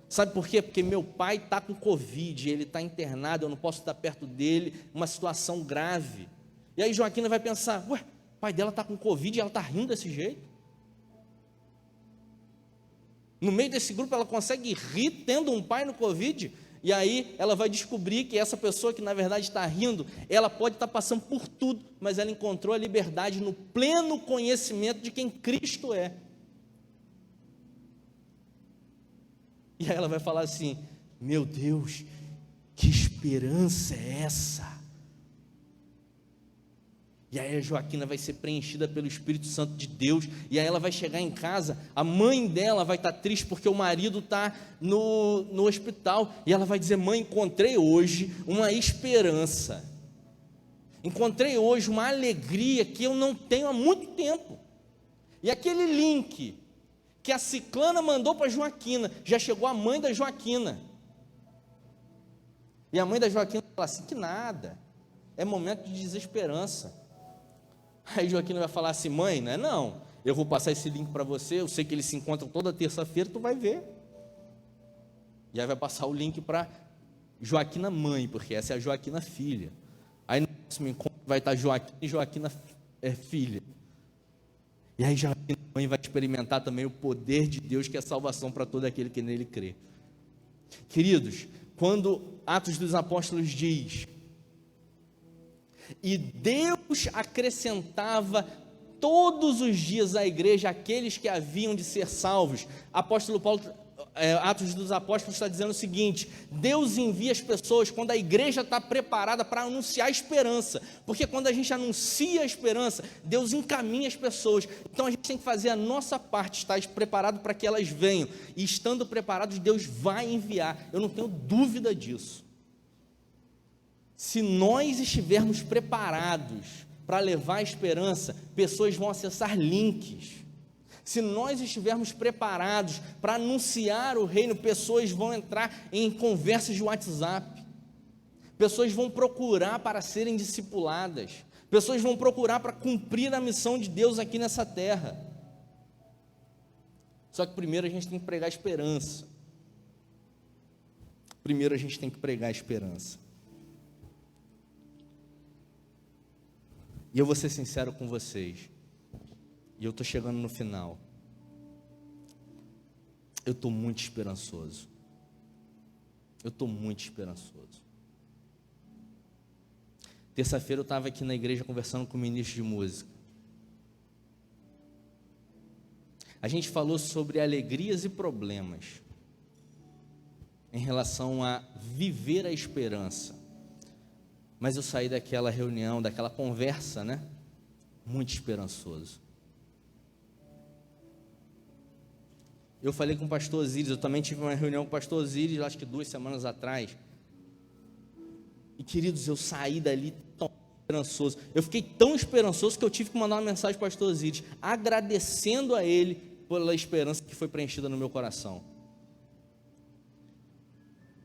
Sabe por quê? Porque meu pai está com Covid, ele está internado, eu não posso estar perto dele, uma situação grave. E aí Joaquina vai pensar: ué, o pai dela está com Covid e ela está rindo desse jeito? No meio desse grupo ela consegue rir tendo um pai no Covid, e aí ela vai descobrir que essa pessoa que na verdade está rindo, ela pode estar passando por tudo, mas ela encontrou a liberdade no pleno conhecimento de quem Cristo é. E aí ela vai falar assim: meu Deus, que esperança é essa? E aí a Joaquina vai ser preenchida pelo Espírito Santo de Deus, e aí ela vai chegar em casa, a mãe dela vai estar triste porque o marido está no hospital, e ela vai dizer: mãe, encontrei hoje uma esperança, encontrei hoje uma alegria que eu não tenho há muito tempo. E aquele link que a ciclana mandou para a Joaquina, já chegou a mãe da Joaquina, e a mãe da Joaquina fala assim: que nada, é momento de desesperança. Aí Joaquina vai falar assim: mãe, não, eu vou passar esse link para você, eu sei que eles se encontram toda terça-feira, tu vai ver. E aí vai passar o link para Joaquina mãe, porque essa é a Joaquina filha. Aí no próximo encontro vai estar Joaquina e Joaquina filha. E aí Joaquina mãe vai experimentar também o poder de Deus, que é salvação para todo aquele que nele crê. Queridos, quando Atos dos Apóstolos diz: e Deus acrescentava todos os dias à igreja aqueles que haviam de ser salvos, apóstolo Paulo, Atos dos Apóstolos está dizendo o seguinte: Deus envia as pessoas quando a igreja está preparada para anunciar a esperança, porque quando a gente anuncia a esperança, Deus encaminha as pessoas. Então a gente tem que fazer a nossa parte, estar preparado para que elas venham, e estando preparados, Deus vai enviar, eu não tenho dúvida disso. Se nós estivermos preparados para levar a esperança, pessoas vão acessar links. Se nós estivermos preparados para anunciar o reino, pessoas vão entrar em conversas de WhatsApp. Pessoas vão procurar para serem discipuladas. Pessoas vão procurar para cumprir a missão de Deus aqui nessa terra. Só que primeiro a gente tem que pregar esperança. Primeiro a gente tem que pregar esperança. E eu vou ser sincero com vocês, e eu estou chegando no final. Eu estou muito esperançoso. Eu estou muito esperançoso. Terça-feira eu estava aqui na igreja conversando com o ministro de música. A gente falou sobre alegrias e problemas em relação a viver a esperança. Mas eu saí daquela reunião, daquela conversa, muito esperançoso. Eu falei com o pastor Osíris, eu também tive uma reunião com o pastor Osíris, acho que 2 semanas atrás. E queridos, eu saí dali tão esperançoso. Eu fiquei tão esperançoso que eu tive que mandar uma mensagem para o pastor Osíris, agradecendo a ele pela esperança que foi preenchida no meu coração.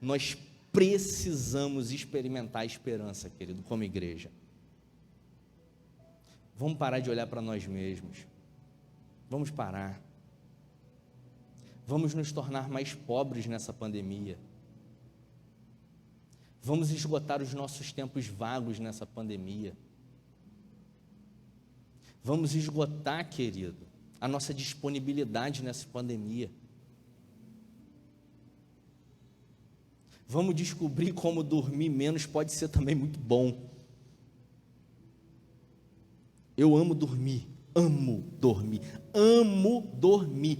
Nós precisamos experimentar a esperança, querido, como igreja. Vamos parar de olhar para nós mesmos. Vamos parar. Vamos nos tornar mais pobres nessa pandemia. Vamos esgotar os nossos tempos vagos nessa pandemia. Vamos esgotar, querido, a nossa disponibilidade nessa pandemia. Vamos descobrir como dormir menos pode ser também muito bom. Eu amo dormir, amo dormir, amo dormir.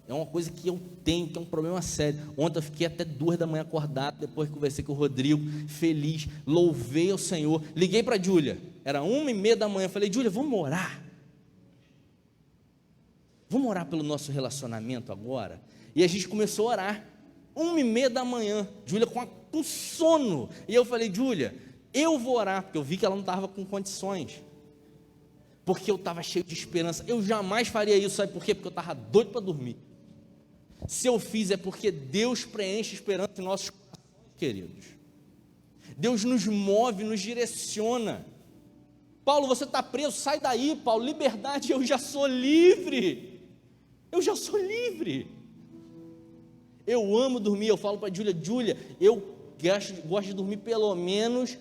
É uma coisa que eu tenho, que é um problema sério. Ontem eu fiquei até 2 da manhã acordado, depois conversei com o Rodrigo, feliz, louvei ao Senhor. Liguei para a Júlia, era 1h30 da manhã, falei, Júlia, vamos orar? Vamos orar pelo nosso relacionamento agora? E a gente começou a orar, 1h30 da manhã, Júlia com sono. E eu falei, Júlia, eu vou orar, porque eu vi que ela não estava com condições. Porque eu estava cheio de esperança. Eu jamais faria isso, sabe por quê? Porque eu estava doido para dormir. Se eu fiz é porque Deus preenche esperança em nossos corações, queridos. Deus nos move, nos direciona. Paulo, você está preso, sai daí, Paulo, liberdade, eu já sou livre. Eu já sou livre. Eu amo dormir, eu falo para a Júlia, eu gosto de dormir pelo menos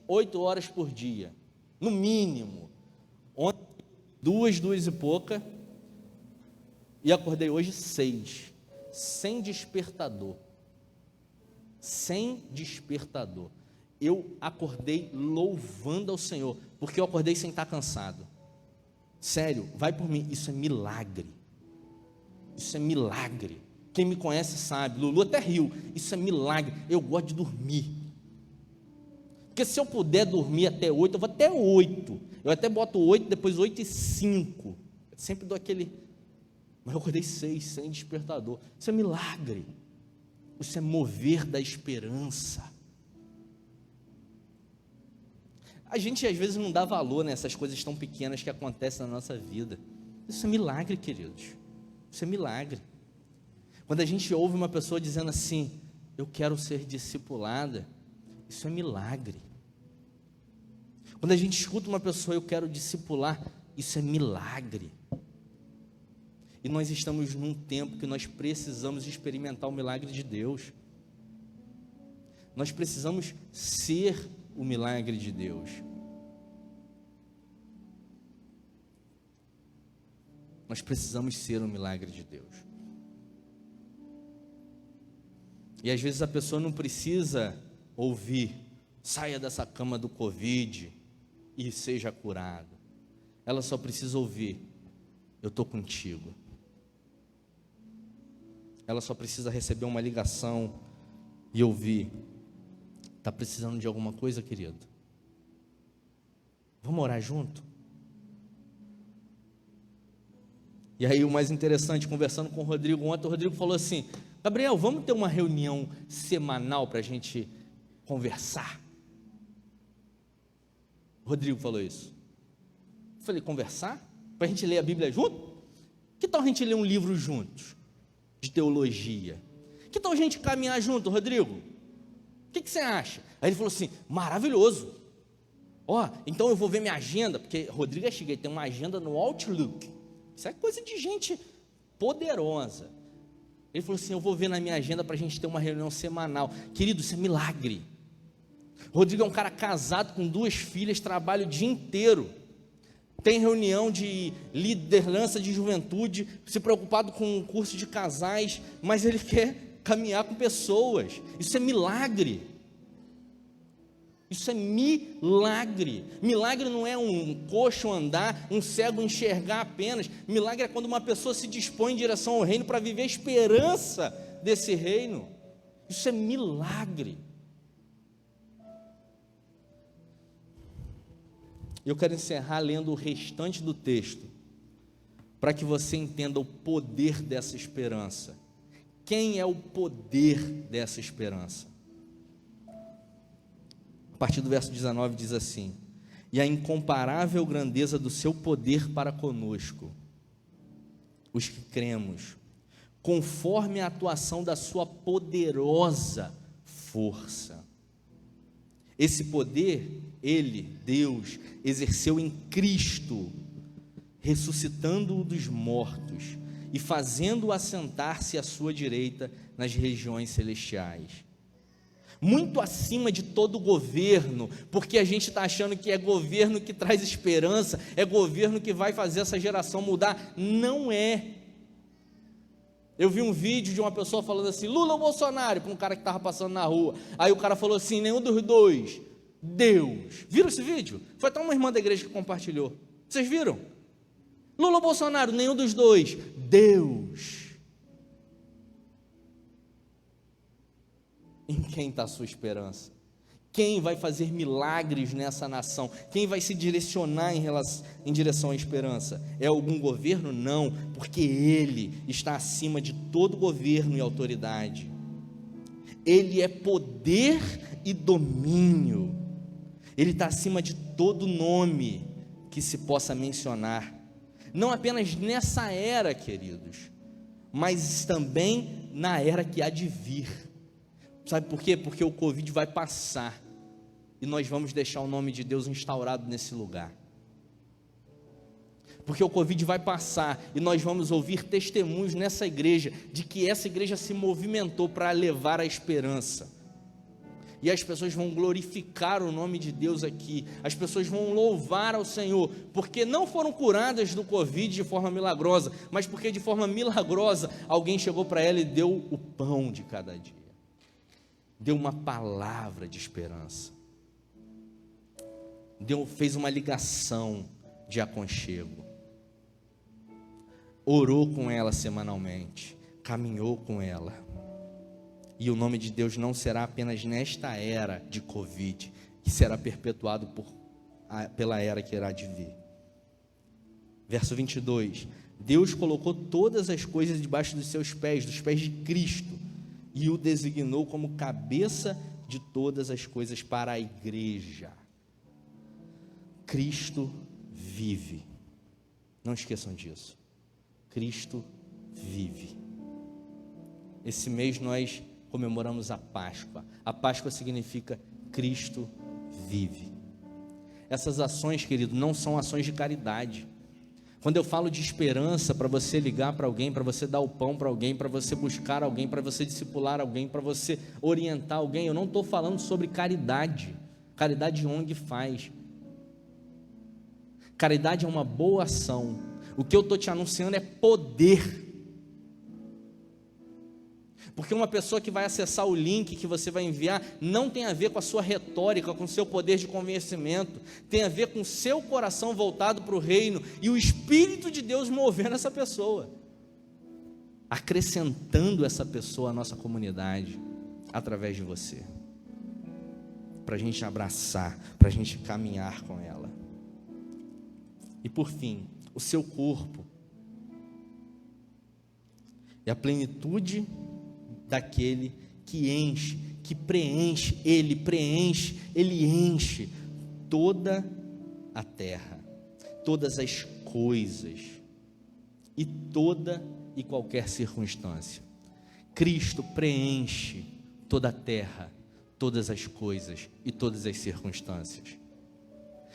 8 horas por dia. No mínimo. Ontem, 2 e pouca, e acordei hoje 6, sem despertador. Sem despertador. Eu acordei louvando ao Senhor, porque eu acordei sem estar cansado. Sério, vai por mim, isso é milagre. Isso é milagre. Quem me conhece sabe, Lulu até riu, isso é milagre. Eu gosto de dormir. Porque se eu puder dormir até 8, eu vou até 8. Eu até boto 8, depois 8h05. Eu sempre dou aquele. Mas eu acordei 6, sem despertador. Isso é milagre. Isso é mover da esperança. A gente às vezes não dá valor nessas coisas tão pequenas que acontecem na nossa vida. Isso é milagre, queridos. Isso é milagre. Quando a gente ouve uma pessoa dizendo assim, eu quero ser discipulada, isso é milagre. Quando a gente escuta uma pessoa, eu quero discipular, isso é milagre. E nós estamos num tempo que nós precisamos experimentar o milagre de Deus. Nós precisamos ser o milagre de Deus. Nós precisamos ser o milagre de Deus. E às vezes a pessoa não precisa ouvir, saia dessa cama do Covid e seja curado. Ela só precisa ouvir, eu estou contigo. Ela só precisa receber uma ligação e ouvir, está precisando de alguma coisa, querido? Vamos orar junto? E aí o mais interessante, conversando com o Rodrigo ontem, o Rodrigo falou assim, Gabriel, vamos ter uma reunião semanal para a gente conversar? O Rodrigo falou isso. Eu falei, conversar? Para a gente ler a Bíblia junto? Que tal a gente ler um livro juntos? De teologia. Que tal a gente caminhar junto, Rodrigo? O que você acha? Aí ele falou assim, maravilhoso. Então eu vou ver minha agenda, porque Rodrigo é chique, ele tem uma agenda no Outlook. Isso é coisa de gente poderosa. Ele falou assim, eu vou ver na minha agenda para a gente ter uma reunião semanal. Querido, isso é milagre. Rodrigo é um cara casado com 2 filhas, trabalha o dia inteiro. Tem reunião de liderança de juventude, se preocupado com um curso de casais, mas ele quer caminhar com pessoas. Isso é milagre. Isso é milagre. Milagre não é um coxo andar, um cego enxergar apenas. Milagre é quando uma pessoa se dispõe em direção ao reino para viver a esperança desse reino. Isso é milagre. Eu quero encerrar lendo o restante do texto, para que você entenda o poder dessa esperança. Quem é o poder dessa esperança? A partir do verso 19 diz assim, e a incomparável grandeza do seu poder para conosco, os que cremos, conforme a atuação da sua poderosa força. Esse poder, Ele, Deus, exerceu em Cristo, ressuscitando-o dos mortos e fazendo-o assentar-se à sua direita nas regiões celestiais. muito acima de todo governo, porque a gente está achando que é governo que traz esperança, é governo que vai fazer essa geração mudar. Não é. Eu vi um vídeo de uma pessoa falando assim, Lula ou Bolsonaro, para um cara que estava passando na rua. Aí o cara falou assim, nenhum dos dois, Deus. Viram esse vídeo? Foi até uma irmã da igreja que compartilhou. Vocês viram? Lula ou Bolsonaro, nenhum dos dois, Deus. Em quem está a sua esperança? Quem vai fazer milagres nessa nação? Quem vai se direcionar em direção à esperança? É algum governo? Não, porque Ele está acima de todo governo e autoridade. Ele é poder e domínio. Ele está acima de todo nome que se possa mencionar. Não apenas nessa era, queridos, mas também na era que há de vir. Sabe por quê? Porque o Covid vai passar e nós vamos deixar o nome de Deus instaurado nesse lugar. Porque o Covid vai passar e nós vamos ouvir testemunhos nessa igreja de que essa igreja se movimentou para levar a esperança. E as pessoas vão glorificar o nome de Deus aqui, as pessoas vão louvar ao Senhor, porque não foram curadas do Covid de forma milagrosa, mas porque de forma milagrosa alguém chegou para ela e deu o pão de cada dia, deu uma palavra de esperança, fez uma ligação de aconchego, orou com ela semanalmente, caminhou com ela. E o nome de Deus não será apenas nesta era de Covid, que será perpetuado pela era que irá de vir. Verso 22, Deus colocou todas as coisas debaixo dos seus pés, dos pés de Cristo, e o designou como cabeça de todas as coisas para a igreja. Cristo vive. Não esqueçam disso. Cristo vive. Esse mês nós comemoramos a Páscoa. A Páscoa significa Cristo vive. Essas ações, querido, não são ações de caridade. Quando eu falo de esperança, para você ligar para alguém, para você dar o pão para alguém, para você buscar alguém, para você discipular alguém, para você orientar alguém, eu não estou falando sobre caridade. Caridade ONG faz. Caridade é uma boa ação. O que eu estou te anunciando é poder. Porque uma pessoa que vai acessar o link que você vai enviar não tem a ver com a sua retórica, com o seu poder de convencimento, tem a ver com o seu coração voltado para o reino e o Espírito de Deus movendo essa pessoa, acrescentando essa pessoa à nossa comunidade através de você, para a gente abraçar, para a gente caminhar com ela. E por fim, o seu corpo é a plenitude daquele que enche, que preenche, ele enche toda a terra, todas as coisas e toda e qualquer circunstância. Cristo preenche toda a terra, todas as coisas e todas as circunstâncias.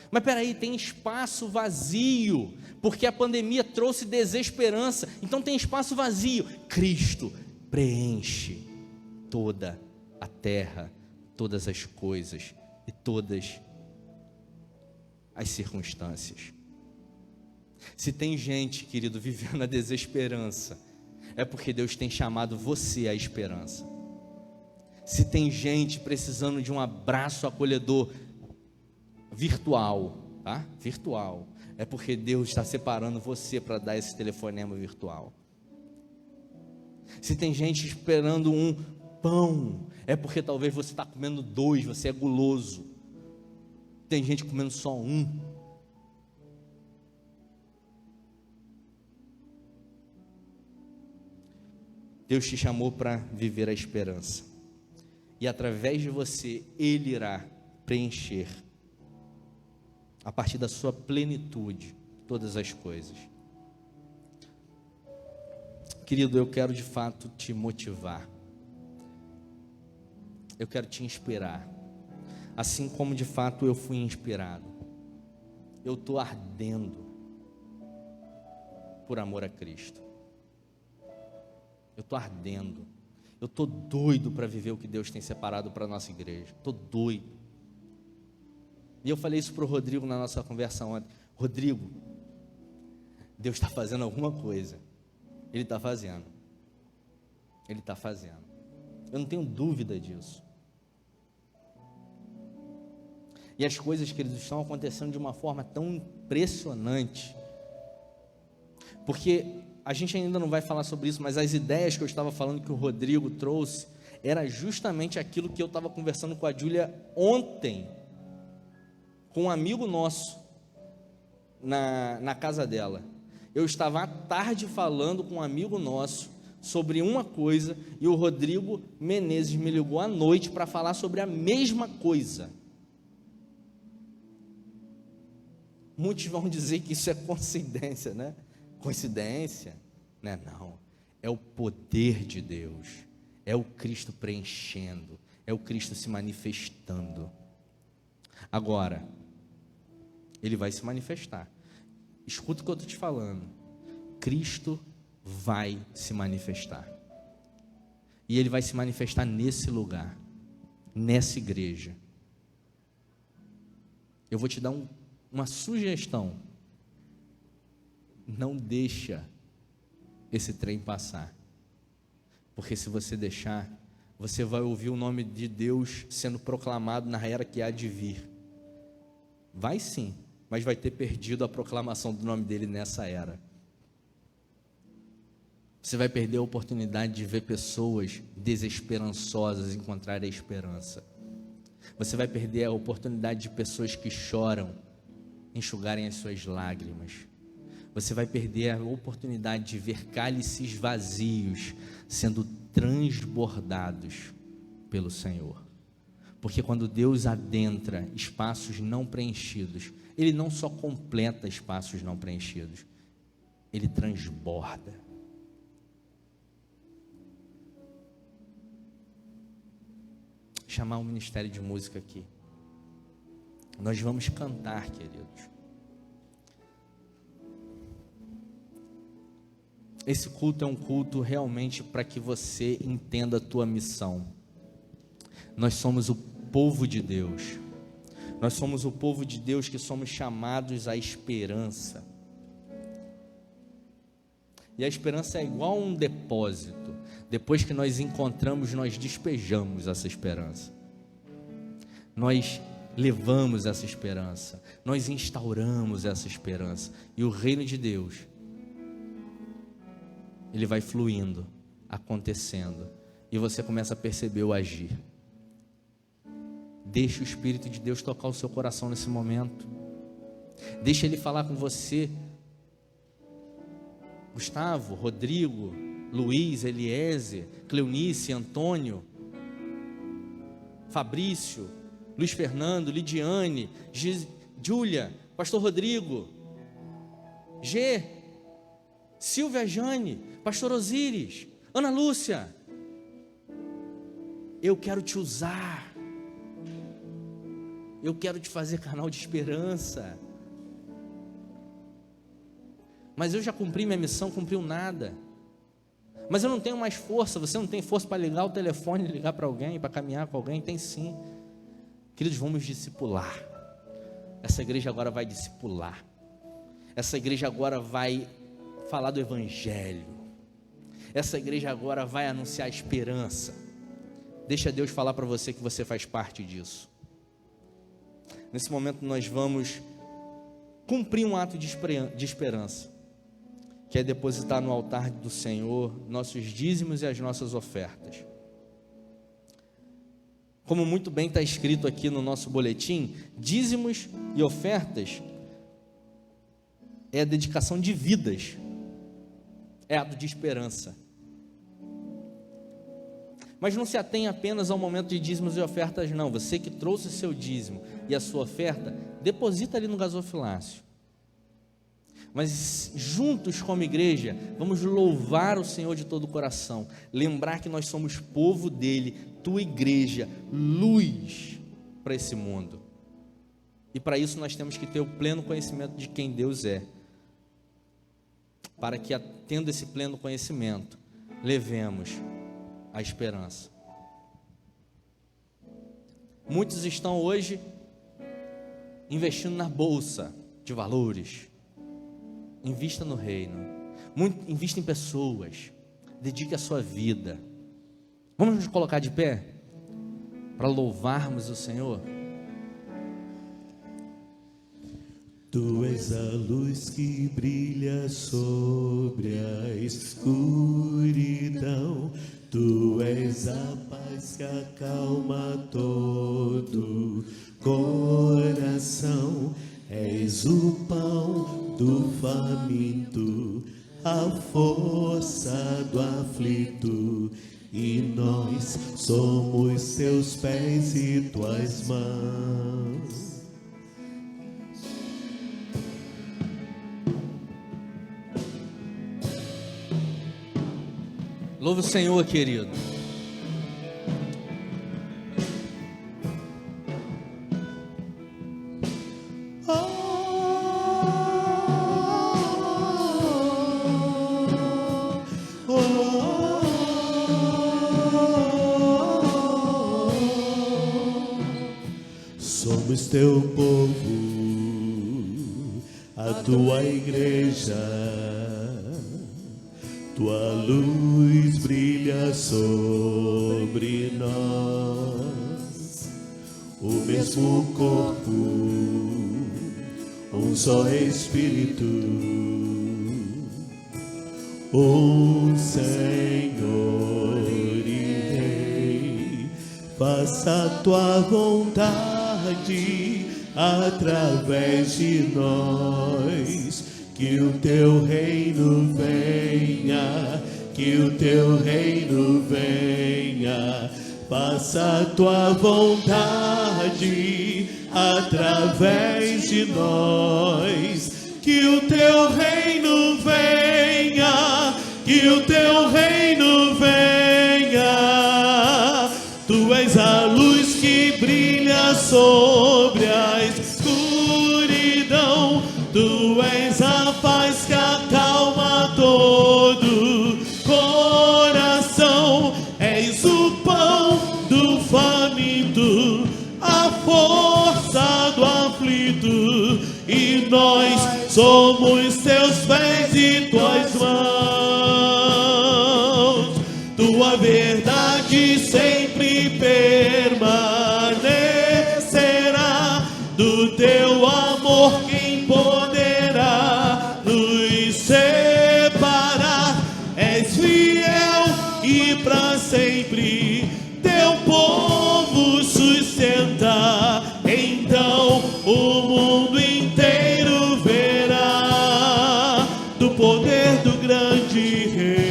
Mas peraí, tem espaço vazio, porque a pandemia trouxe desesperança, então tem espaço vazio. Cristo preenche toda a terra, todas as coisas e todas as circunstâncias. Se tem gente, querido, vivendo a desesperança, é porque Deus tem chamado você à esperança. Se tem gente precisando de um abraço acolhedor virtual, tá? Virtual, é porque Deus está separando você para dar esse telefonema virtual. Se tem gente esperando um pão, é porque talvez você está comendo 2, você é guloso. Tem gente comendo só 1. Deus te chamou para viver a esperança. E através de você, Ele irá preencher, a partir da sua plenitude, todas as coisas. Querido, eu quero de fato te motivar. Eu quero te inspirar. Assim como de fato eu fui inspirado. Eu estou ardendo por amor a Cristo. Eu estou ardendo. Eu estou doido para viver o que Deus tem separado para a nossa igreja. Estou doido. E eu falei isso para o Rodrigo na nossa conversa ontem. Rodrigo, Deus está fazendo alguma coisa. Ele está fazendo. Ele está fazendo. Eu não tenho dúvida disso. E as coisas, queridos, estão acontecendo de uma forma tão impressionante. Porque a gente ainda não vai falar sobre isso, mas as ideias que eu estava falando que o Rodrigo trouxe, era justamente aquilo que eu estava conversando com a Júlia ontem, com um amigo nosso, na casa dela. Eu estava à tarde falando com um amigo nosso sobre uma coisa, e o Rodrigo Menezes me ligou à noite para falar sobre a mesma coisa. Muitos vão dizer que isso é coincidência, né? Coincidência? Né? Não, é o poder de Deus, é o Cristo preenchendo, é o Cristo se manifestando. Agora, Ele vai se manifestar. Escuta o que eu estou te falando. Cristo vai se manifestar. E Ele vai se manifestar nesse lugar, nessa igreja. Eu vou te dar uma sugestão. Não deixa esse trem passar. Porque se você deixar, você vai ouvir o nome de Deus sendo proclamado na era que há de vir. Vai sim, mas vai ter perdido a proclamação do nome dele nessa era. Você vai perder a oportunidade de ver pessoas desesperançosas encontrarem a esperança. Você vai perder a oportunidade de pessoas que choram enxugarem as suas lágrimas. Você vai perder a oportunidade de ver cálices vazios sendo transbordados pelo Senhor. Porque quando Deus adentra espaços não preenchidos, Ele não só completa espaços não preenchidos, Ele transborda. Chamar o ministério de música aqui. Nós vamos cantar, queridos. Esse culto é um culto realmente para que você entenda a tua missão. Nós somos o povo de Deus. Nós somos o povo de Deus que somos chamados à esperança. E a esperança é igual a um depósito. Depois que nós encontramos, nós despejamos essa esperança. Nós levamos essa esperança. Nós instauramos essa esperança. E o reino de Deus, ele vai fluindo, acontecendo, e você começa a perceber o agir. Deixe o Espírito de Deus tocar o seu coração nesse momento. Deixe Ele falar com você. Gustavo, Rodrigo, Luiz, Eliezer, Cleonice, Antônio, Fabrício, Luiz Fernando, Lidiane, Júlia, Pastor Rodrigo, G, Silvia Jane, Pastor Osíris, Ana Lúcia. Eu quero te usar. Eu quero te fazer canal de esperança. Mas eu já cumpri minha missão, cumpriu nada. Mas eu não tenho mais força. Você não tem força para ligar o telefone, ligar para alguém, para caminhar com alguém? Tem sim. Queridos, vamos discipular. Essa igreja agora vai discipular. Essa igreja agora vai falar do Evangelho. Essa igreja agora vai anunciar a esperança. Deixa Deus falar para você que você faz parte disso. Nesse momento nós vamos cumprir um ato de esperança, que é depositar no altar do Senhor nossos dízimos e as nossas ofertas. Como muito bem está escrito aqui no nosso boletim, dízimos e ofertas é a dedicação de vidas, é ato de esperança. Mas não se atenha apenas ao momento de dízimos e ofertas, não. Você que trouxe o seu dízimo e a sua oferta, deposita ali no gasofilácio. Mas juntos como igreja, vamos louvar o Senhor de todo o coração. Lembrar que nós somos povo dele, tua igreja, luz para esse mundo. E para isso nós temos que ter o pleno conhecimento de quem Deus é. Para que, tendo esse pleno conhecimento, levemos a esperança. Muitos estão hoje investindo na bolsa de valores. Invista no reino. Invista em pessoas. Dedique a sua vida. Vamos nos colocar de pé para louvarmos o Senhor. Tu és a luz que brilha sobre a escuridão. Tu és a paz que acalma todo coração. És o pão do faminto, a força do aflito. E nós somos teus pés e tuas mãos. Louva o Senhor, querido. Somos teu povo, a tua igreja. Tua luz brilha sobre nós, o mesmo corpo, um só Espírito, um Senhor e Rei. Faça a tua vontade através de nós. Que o teu reino venha, que o teu reino venha. Faça a tua vontade através de nós. Que o teu reino venha, que o teu reino venha. Tu és a luz que brilha sobre a escuridão. Tu és a paz que acalma todo coração. És o pão do faminto, a força do aflito. E nós somos teus pés e tuas mãos. Tua verdade sempre permanecerá. Do teu amor quem poderá nos separar? És fiel e para sempre teu povo sustenta. Então o mundo inteiro verá do poder do grande Rei.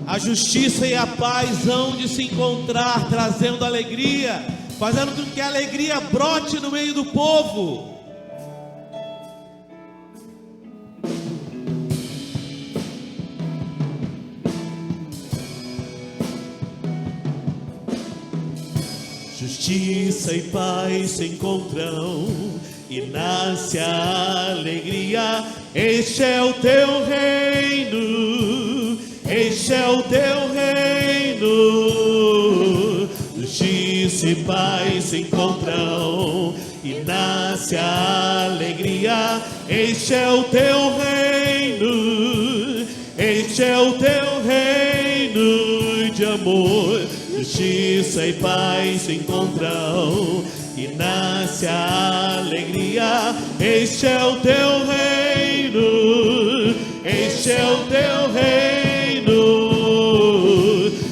A justiça e a paz hão de se encontrar, trazendo alegria, fazendo com que a alegria brote no meio do povo. Justiça e paz se encontram e nasce a alegria. Este é o teu reino, este é o teu reino. Justiça e paz se encontram e nasce a alegria. Este é o teu reino, este é o teu reino de amor. Justiça e paz se encontram e nasce a alegria. Este é o teu reino, este é o teu reino.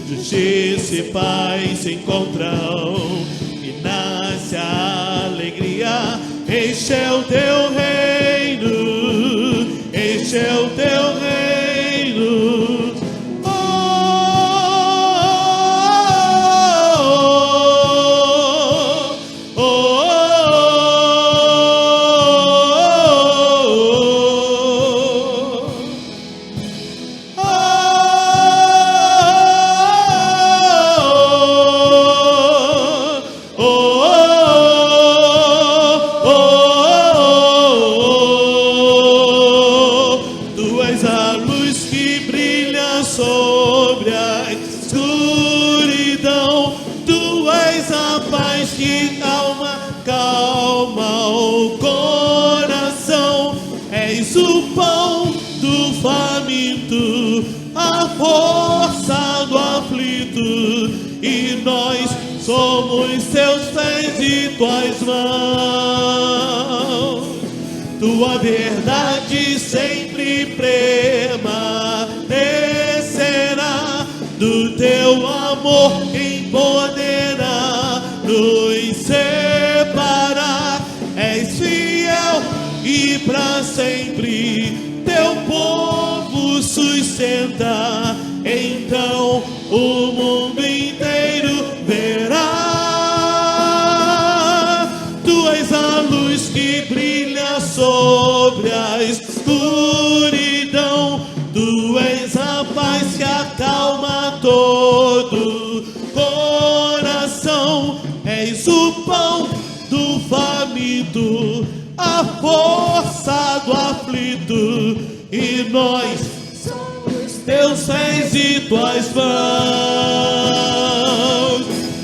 Justiça e paz se encontram e nasce a alegria. Este é o teu reino, este é o teu reino. força do aflito, e nós somos seus pés e tuas mãos. Tua verdade sempre permanecerá, do teu amor quem poderá nos separar. És fiel e para sempre teu povo sustenta, então o mundo inteiro verá. Tu és a luz que brilha sobre a escuridão, tu és a paz que acalma todo coração. És o pão do faminto, a força do aflito, e nós somos teus pés e tuas mãos.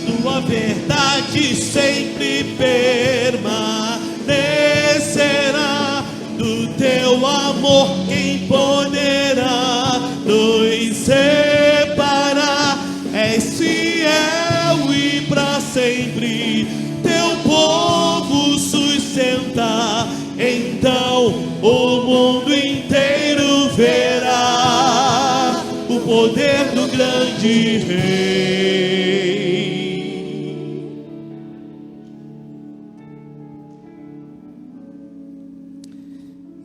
Tua verdade sempre permanecerá, do teu amor quem poderá nos separar. És fiel e para sempre teu povo sustenta, então o mundo inteiro verá o poder do grande Rei.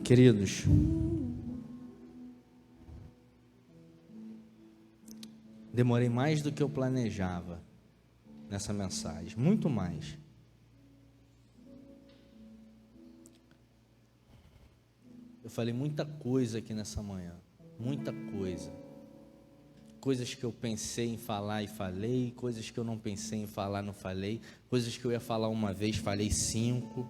Queridos, demorei mais do que eu planejava nessa mensagem, muito mais. Eu falei muita coisa aqui nessa manhã, muita coisa. Coisas que eu pensei em falar e falei, coisas que eu não pensei em falar, não falei, coisas que eu ia falar uma vez, falei 5.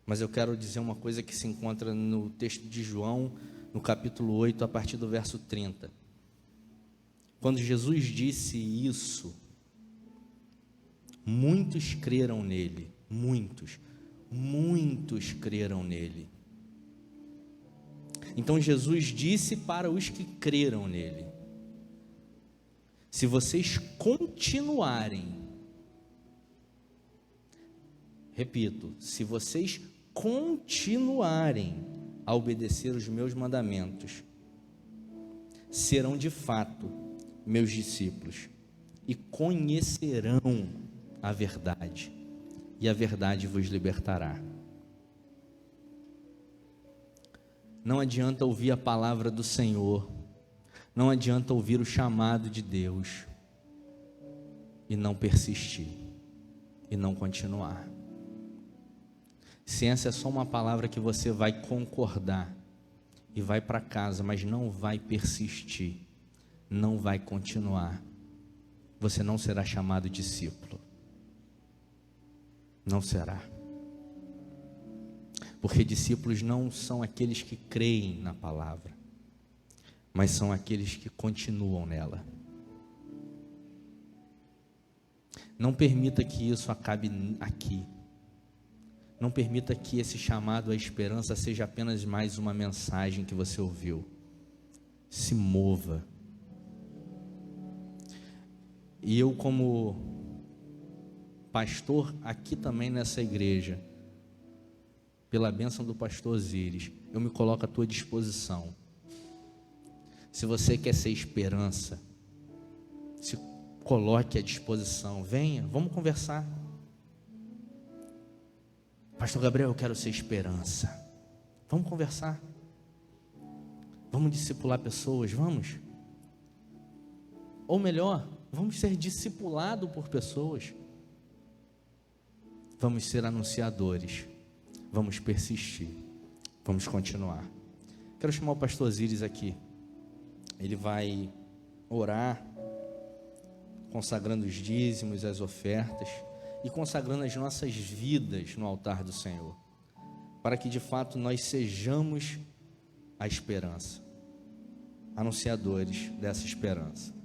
Mas eu quero dizer uma coisa que se encontra no texto de João, no capítulo 8, a partir do verso 30. Quando Jesus disse isso, muitos creram nele, muitos creram nele. Então Jesus disse para os que creram nele: se vocês continuarem, repito, se vocês continuarem a obedecer os meus mandamentos, serão de fato meus discípulos e conhecerão a verdade, e a verdade vos libertará. Não adianta ouvir a palavra do Senhor, não adianta ouvir o chamado de Deus e não persistir, e não continuar. Ciência é só uma palavra que você vai concordar e vai para casa, mas não vai persistir, não vai continuar. Você não será chamado discípulo. Não será. Porque discípulos não são aqueles que creem na palavra, mas são aqueles que continuam nela. Não permita que isso acabe aqui. Não permita que esse chamado à esperança seja apenas mais uma mensagem que você ouviu. Se mova. E eu, como pastor aqui também nessa igreja, pela bênção do pastor Osíris, eu me coloco à tua disposição. Se você quer ser esperança, se coloque à disposição, venha, vamos conversar. Pastor Gabriel, eu quero ser esperança. Vamos conversar. Vamos discipular pessoas, vamos. Ou melhor, vamos ser discipulados por pessoas. Vamos ser anunciadores. Vamos persistir. Vamos continuar. Quero chamar o pastor Osíris aqui. Ele vai orar, consagrando os dízimos, as ofertas, e consagrando as nossas vidas no altar do Senhor, para que de fato nós sejamos a esperança, anunciadores dessa esperança.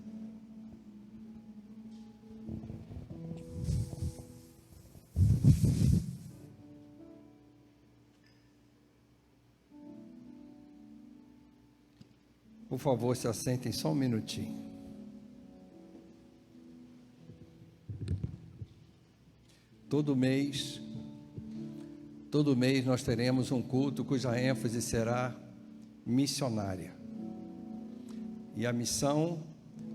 Por favor, se assentem só um minutinho. Todo mês nós teremos um culto cuja ênfase será missionária. E a missão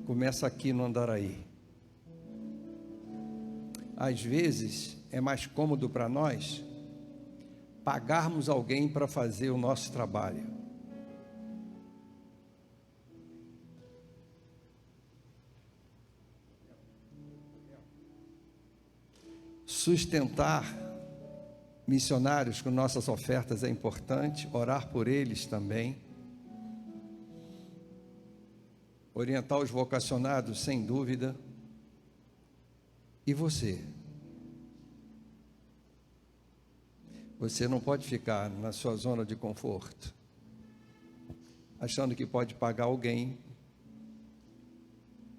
começa aqui no Andaraí. Às vezes é mais cômodo para nós pagarmos alguém para fazer o nosso trabalho. Sustentar missionários com nossas ofertas é importante, orar por eles também. Orientar os vocacionados, sem dúvida. E você? Você não pode ficar na sua zona de conforto, achando que pode pagar alguém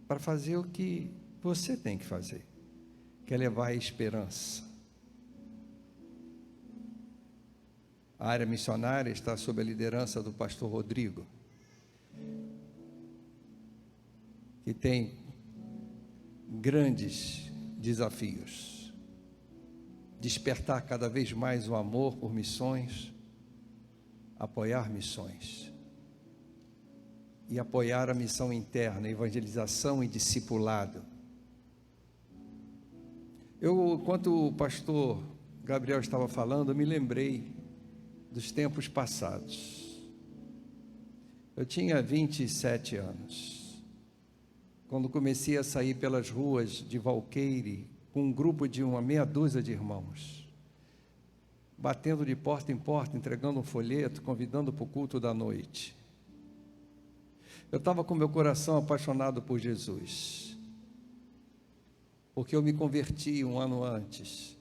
para fazer o que você tem que fazer, que é levar a esperança. A área missionária está sob a liderança do pastor Rodrigo, que tem grandes desafios. Despertar cada vez mais o amor por missões, apoiar missões e apoiar a missão interna, evangelização e discipulado. Enquanto o pastor Gabriel estava falando, eu me lembrei dos tempos passados. Eu tinha 27 anos, quando comecei a sair pelas ruas de Valqueire, com um grupo de uma meia dúzia de irmãos, batendo de porta em porta, entregando um folheto, convidando para o culto da noite. Eu estava com meu coração apaixonado por Jesus, porque eu me converti um ano antes,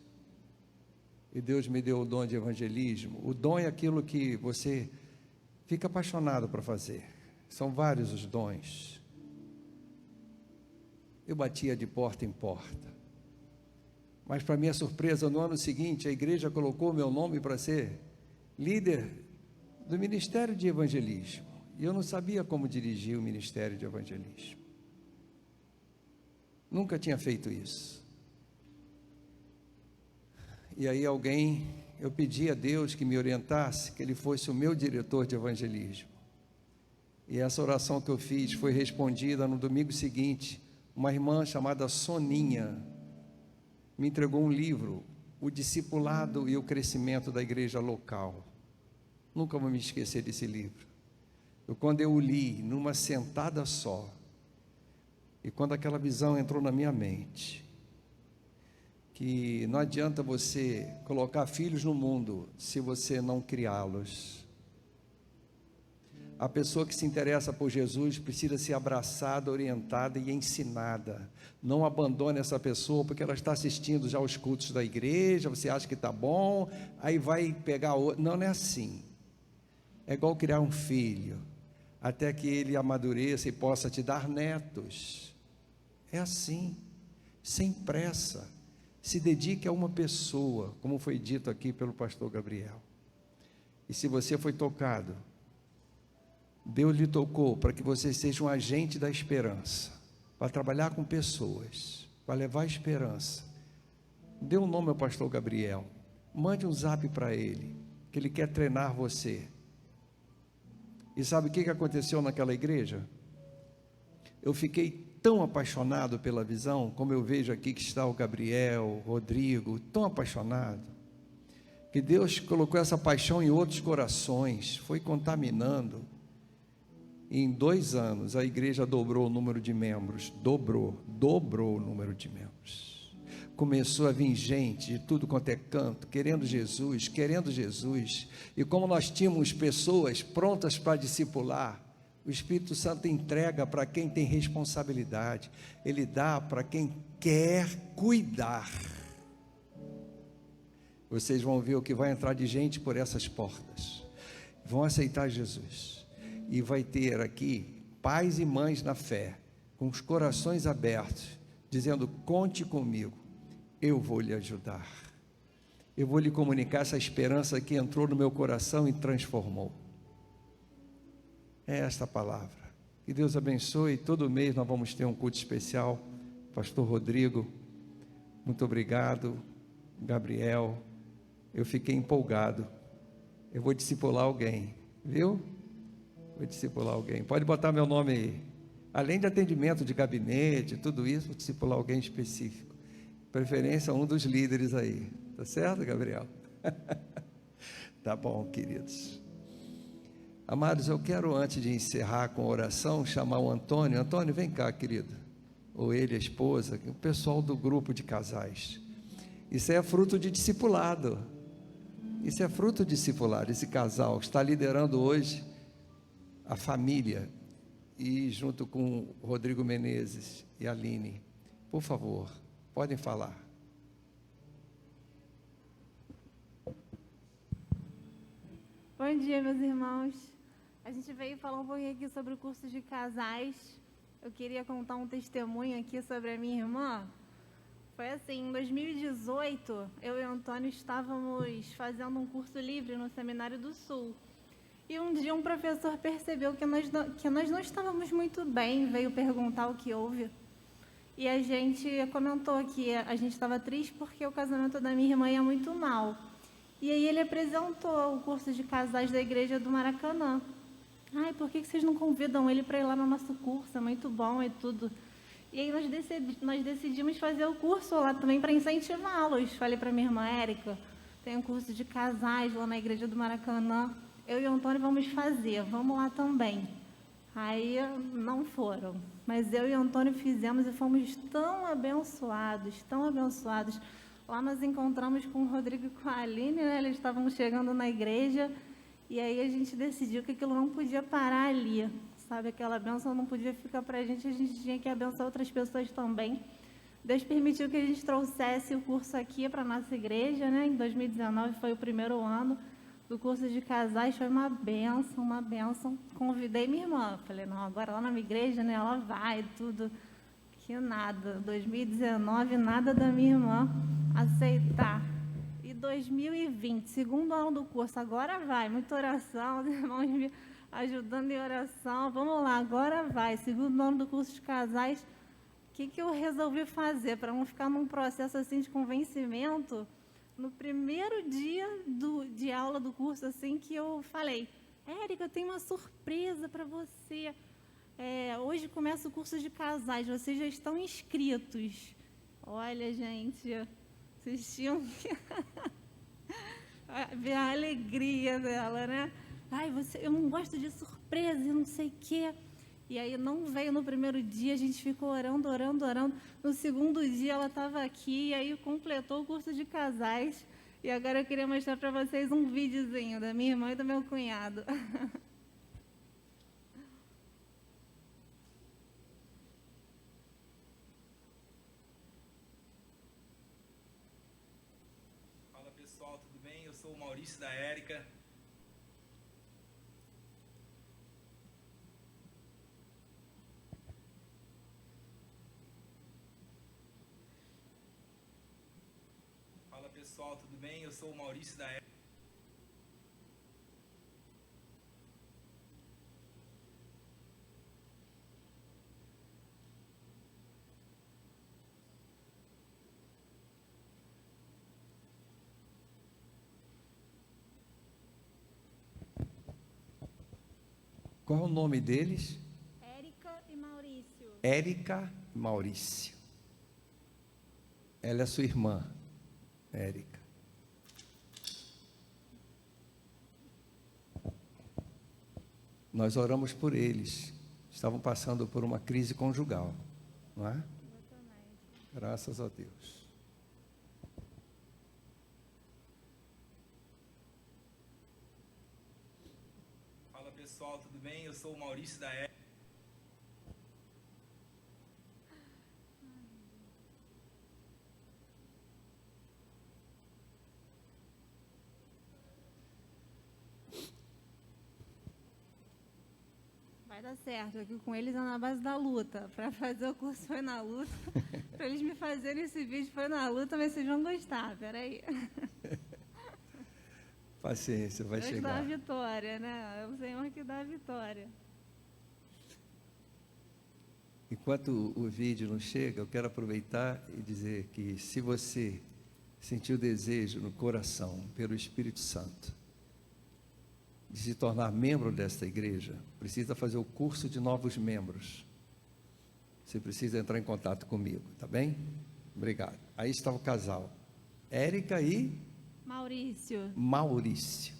e Deus me deu o dom de evangelismo. O dom é aquilo que você fica apaixonado para fazer, são vários os dons. Eu batia de porta em porta, mas para minha surpresa, no ano seguinte, a igreja colocou meu nome para ser líder do Ministério de Evangelismo, e eu não sabia como dirigir o Ministério de Evangelismo, nunca tinha feito isso. E aí eu pedi a Deus que me orientasse, que Ele fosse o meu diretor de evangelismo, e essa oração que eu fiz foi respondida no domingo seguinte. Uma irmã chamada Soninha me entregou um livro, O Discipulado e o Crescimento da Igreja Local. Nunca vou me esquecer desse livro. Quando eu o li numa sentada só, e quando aquela visão entrou na minha mente, que não adianta você colocar filhos no mundo se você não criá-los. A pessoa que se interessa por Jesus precisa ser abraçada, orientada e ensinada. Não abandone essa pessoa porque ela está assistindo já os cultos da igreja, você acha que está bom, aí vai pegar outro. Não, não é assim. É igual criar um filho, até que ele amadureça e possa te dar netos. É assim, sem pressa. Se dedique a uma pessoa, como foi dito aqui pelo pastor Gabriel. E se você foi tocado, Deus lhe tocou para que você seja um agente da esperança, para trabalhar com pessoas, para levar esperança. Dê um nome ao pastor Gabriel, mande um zap para ele, que ele quer treinar você. E sabe o que aconteceu naquela igreja? Eu fiquei tão apaixonado pela visão, como eu vejo aqui que está o Gabriel, o Rodrigo, tão apaixonado, que Deus colocou essa paixão em outros corações, foi contaminando. E em 2 anos a igreja dobrou o número de membros, dobrou o número de membros. Começou a vir gente de tudo quanto é canto, querendo Jesus, e como nós tínhamos pessoas prontas para discipular, o Espírito Santo entrega para quem tem responsabilidade, Ele dá para quem quer cuidar. Vocês vão ver o que vai entrar de gente por essas portas, vão aceitar Jesus, e vai ter aqui pais e mães na fé, com os corações abertos, dizendo: conte comigo, eu vou lhe ajudar, eu vou lhe comunicar essa esperança que entrou no meu coração e transformou. É esta palavra. Que Deus abençoe. Todo mês nós vamos ter um culto especial. Pastor Rodrigo, muito obrigado. Gabriel, eu fiquei empolgado. Eu vou discipular alguém, viu? Vou discipular alguém. Pode botar meu nome aí. Além de atendimento de gabinete, tudo isso, vou discipular alguém específico. Preferência um dos líderes aí. Tá certo, Gabriel? Tá bom, queridos. Amados, eu quero, antes de encerrar com a oração, chamar o Antônio. Antônio, vem cá, querido. Ou ele, a esposa, o pessoal do grupo de casais. Isso é fruto de discipulado. Isso é fruto de discipulado. Esse casal está liderando hoje a família. E junto com o Rodrigo Menezes e a Aline. Por favor, podem falar. Bom dia, meus irmãos. A gente veio falar um pouquinho aqui sobre o curso de casais. Eu queria contar um testemunho aqui sobre a minha irmã. Foi assim, em 2018, eu e o Antônio estávamos fazendo um curso livre no Seminário do Sul. E um dia um professor percebeu que nós não estávamos muito bem, veio perguntar o que houve. E a gente comentou que a gente estava triste porque o casamento da minha irmã ia muito mal. E aí ele apresentou o curso de casais da igreja do Maracanã. Ai, por que vocês não convidam ele para ir lá no nosso curso? É muito bom e tudo. E aí nós decidimos fazer o curso lá também para incentivá-los. Falei para minha irmã, Érica, tem um curso de casais lá na igreja do Maracanã. Eu e o Antônio vamos fazer, vamos lá também. Aí não foram. Mas eu e o Antônio fizemos e fomos tão abençoados, tão abençoados. Lá nós encontramos com o Rodrigo e com a Aline, né? Eles estavam chegando na igreja. E aí a gente decidiu que aquilo não podia parar ali, sabe? Aquela bênção não podia ficar para a gente tinha que abençoar outras pessoas também. Deus permitiu que a gente trouxesse o curso aqui para a nossa igreja, né? Em 2019 foi o primeiro ano do curso de casais, foi uma bênção. Convidei minha irmã, falei, não, agora lá na minha igreja, né? Ela vai, tudo. Que nada, 2019, nada da minha irmã aceitar. 2020, segundo ano do curso, agora vai, muita oração, os irmãos me ajudando em oração, vamos lá, agora vai, segundo ano do curso de casais. O que eu resolvi fazer para não ficar num processo assim de convencimento? No primeiro dia de aula do curso, assim, que eu falei, Érica, eu tenho uma surpresa para você, hoje começa o curso de casais, vocês já estão inscritos. Olha, gente, vocês tinham que ver a alegria dela, né? Ai, eu não gosto de surpresa e não sei o quê. E aí não veio no primeiro dia, a gente ficou orando. No segundo dia ela estava aqui e aí completou o curso de casais. E agora eu queria mostrar para vocês um videozinho da minha irmã e do meu cunhado. Fala pessoal, tudo bem? Eu sou o Maurício da Érica. Fala pessoal, tudo bem? Eu sou o Maurício da Érica. Qual é o nome deles? Érica e Maurício. Érica e Maurício. Ela é sua irmã, Érica. Nós oramos por eles. Estavam passando por uma crise conjugal, não é? Graças a Deus. Fala pessoal, tudo bem? Eu sou o Maurício da Érica. Vai dar certo, aqui com eles é na base da luta. Para fazer o curso foi na luta. Para eles me fazerem esse vídeo foi na luta, mas vocês vão gostar, peraí. Paciência, vai Deus chegar. dá a vitória, né? É o Senhor que dá a vitória. Enquanto o vídeo não chega, eu quero aproveitar e dizer que se você sentiu desejo no coração, pelo Espírito Santo, de se tornar membro desta igreja, precisa fazer o curso de novos membros. Você precisa entrar em contato comigo, tá bem? Obrigado. Aí está o casal, Érica e Maurício. Maurício.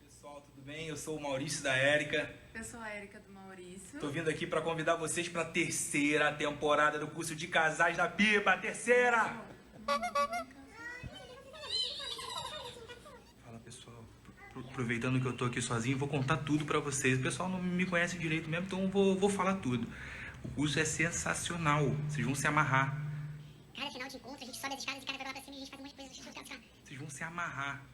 Pessoal, tudo bem? Eu sou o Maurício da Érica. Eu sou a Érica do Maurício. Tô vindo aqui para convidar vocês para a terceira temporada do curso de casais da Pipa. Terceira! Fala, pessoal. Aproveitando que eu tô aqui sozinho, vou contar tudo para vocês. O pessoal não me conhece direito mesmo, então vou falar tudo. O curso é sensacional. Vocês vão se amarrar. Cada final de encontro, a gente sobe as escadas e cada vai lá pra cima e a gente faz um monte de coisa. Vocês vão se amarrar.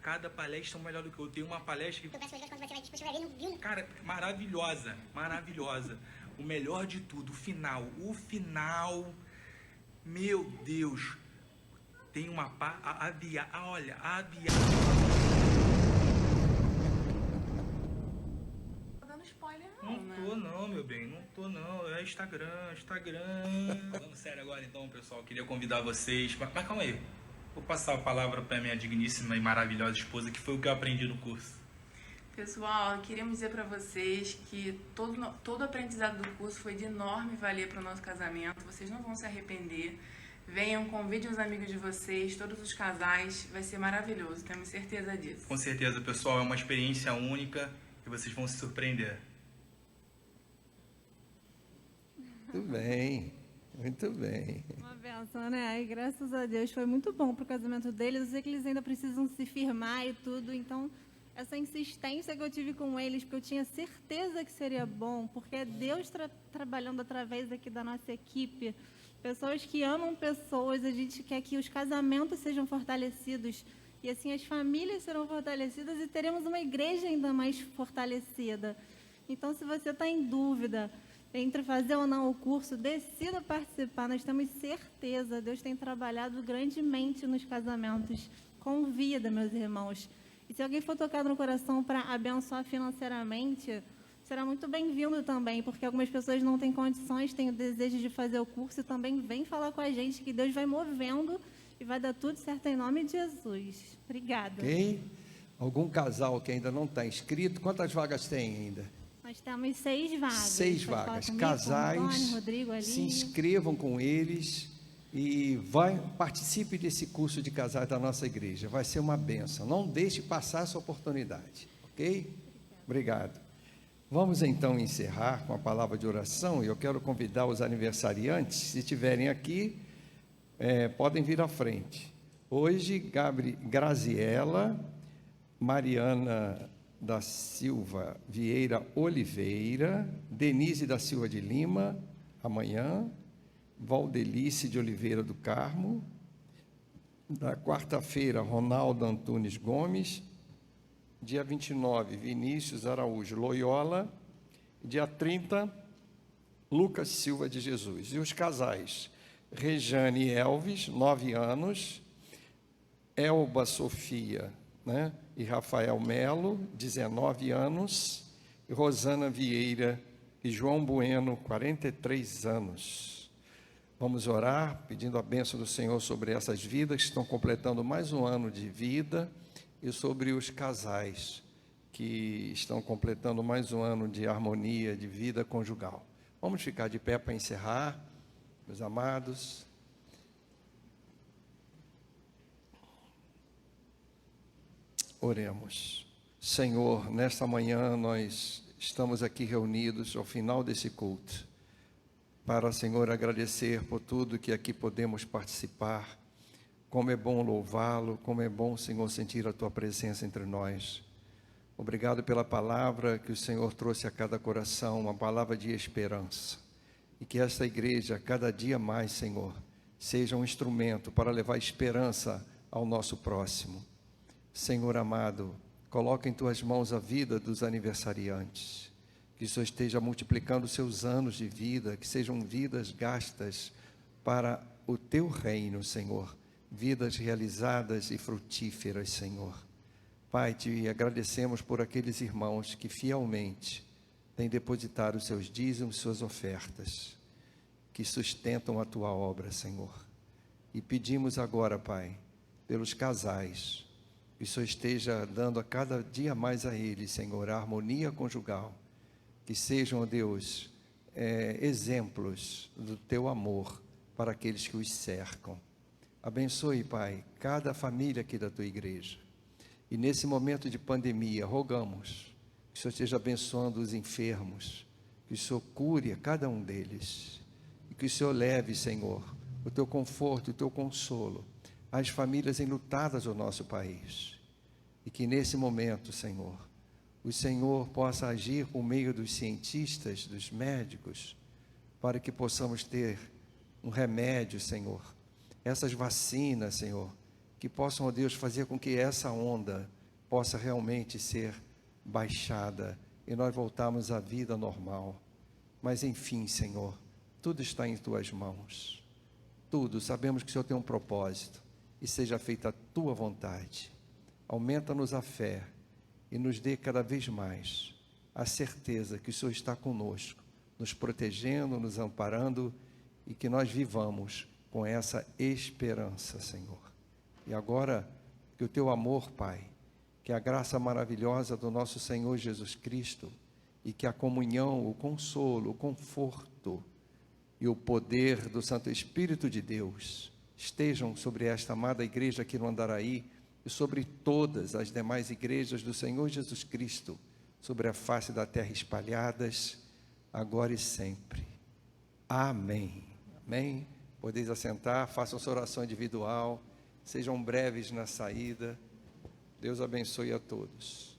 Cada palestra é melhor do que eu. Tenho uma palestra que... Eu peço quando você vai discutir, vai ver, não viu? Cara, maravilhosa, maravilhosa. O melhor de tudo, o final, meu Deus, tem uma olha, a Tô dando spoiler Não né? tô não, meu bem, não tô não, é Instagram. Falando sério agora então, pessoal, queria convidar vocês, mas calma aí, vou passar a palavra pra minha digníssima e maravilhosa esposa, que foi o que eu aprendi no curso. Pessoal, queríamos dizer pra vocês que todo o aprendizado do curso foi de enorme valia para o nosso casamento. Vocês não vão se arrepender. Venham, convidem os amigos de vocês, todos os casais. Vai ser maravilhoso, temos certeza disso. Com certeza, pessoal, é uma experiência única e vocês vão se surpreender. Muito bem, muito bem. Uma benção, né? E graças a Deus foi muito bom pro casamento deles. Eu sei que eles ainda precisam se firmar e tudo, então essa insistência que eu tive com eles, porque eu tinha certeza que seria bom, porque é Deus trabalhando através aqui da nossa equipe, pessoas que amam pessoas, a gente quer que os casamentos sejam fortalecidos, e assim as famílias serão fortalecidas e teremos uma igreja ainda mais fortalecida. Então, se você está em dúvida entre fazer ou não o curso, decida participar, nós temos certeza, Deus tem trabalhado grandemente nos casamentos. Convida, meus irmãos. E se alguém for tocado no coração para abençoar financeiramente, será muito bem-vindo também, porque algumas pessoas não têm condições, têm o desejo de fazer o curso e também vem falar com a gente, que Deus vai movendo e vai dar tudo certo em nome de Jesus. Obrigada. Ok? Algum casal que ainda não está inscrito, quantas vagas tem ainda? Nós temos 6 vagas. 6 Pode falar vagas. comigo, Casais, com o Antônio, Rodrigo, ali. se inscrevam com eles e participe desse curso de casais da nossa igreja. Vai ser uma bênção. Não deixe passar essa oportunidade. Ok? Obrigado. Vamos então encerrar com a palavra de oração. E eu quero convidar os aniversariantes, se estiverem aqui, podem vir à frente. Hoje, Graziela, Mariana da Silva Vieira Oliveira, Denise da Silva de Lima, amanhã, Valdelice de Oliveira do Carmo, na quarta-feira, Ronaldo Antunes Gomes, dia 29, Vinícius Araújo Loyola, dia 30, Lucas Silva de Jesus. E os casais, Rejane Elvis, 9 anos, Elba Sofia, e Rafael Melo, 19 anos, e Rosana Vieira e João Bueno, 43 anos. Vamos orar, pedindo a bênção do Senhor sobre essas vidas que estão completando mais um ano de vida e sobre os casais que estão completando mais um ano de harmonia, de vida conjugal. Vamos ficar de pé para encerrar, meus amados. Oremos. Senhor, nesta manhã nós estamos aqui reunidos ao final desse culto para, Senhor, agradecer por tudo que aqui podemos participar. Como é bom louvá-lo, como é bom, Senhor, sentir a Tua presença entre nós. Obrigado pela palavra que o Senhor trouxe a cada coração, uma palavra de esperança. E que esta igreja, cada dia mais, Senhor, seja um instrumento para levar esperança ao nosso próximo. Senhor amado, coloca em Tuas mãos a vida dos aniversariantes. Que o Senhor esteja multiplicando seus anos de vida, que sejam vidas gastas para o Teu reino, Senhor. Vidas realizadas e frutíferas, Senhor. Pai, te agradecemos por aqueles irmãos que fielmente têm depositado os seus dízimos, suas ofertas, que sustentam a tua obra, Senhor. E pedimos agora, Pai, pelos casais, que o Senhor esteja dando a cada dia mais a eles, Senhor, a harmonia conjugal, que sejam, ó Deus, exemplos do teu amor para aqueles que os cercam. Abençoe, Pai, cada família aqui da tua igreja. E nesse momento de pandemia, rogamos que o Senhor esteja abençoando os enfermos, que o Senhor cure a cada um deles, e que o Senhor leve, Senhor, o teu conforto, o teu consolo às famílias enlutadas do nosso país. E que nesse momento, Senhor, o Senhor possa agir por meio dos cientistas, dos médicos, para que possamos ter um remédio, Senhor, essas vacinas, Senhor, que possam, ó Deus, fazer com que essa onda possa realmente ser baixada e nós voltarmos à vida normal. Mas enfim, Senhor, tudo está em tuas mãos. Tudo, sabemos que o Senhor tem um propósito, e seja feita a tua vontade. Aumenta-nos a fé e nos dê cada vez mais a certeza que o Senhor está conosco, nos protegendo, nos amparando, e que nós vivamos com essa esperança, Senhor. E agora, que o teu amor, Pai, que a graça maravilhosa do nosso Senhor Jesus Cristo, e que a comunhão, o consolo, o conforto e o poder do Santo Espírito de Deus estejam sobre esta amada igreja aqui no Andaraí e sobre todas as demais igrejas do Senhor Jesus Cristo, sobre a face da terra espalhadas, agora e sempre. Amém. Amém. Podeis assentar, façam sua oração individual, sejam breves na saída. Deus abençoe a todos.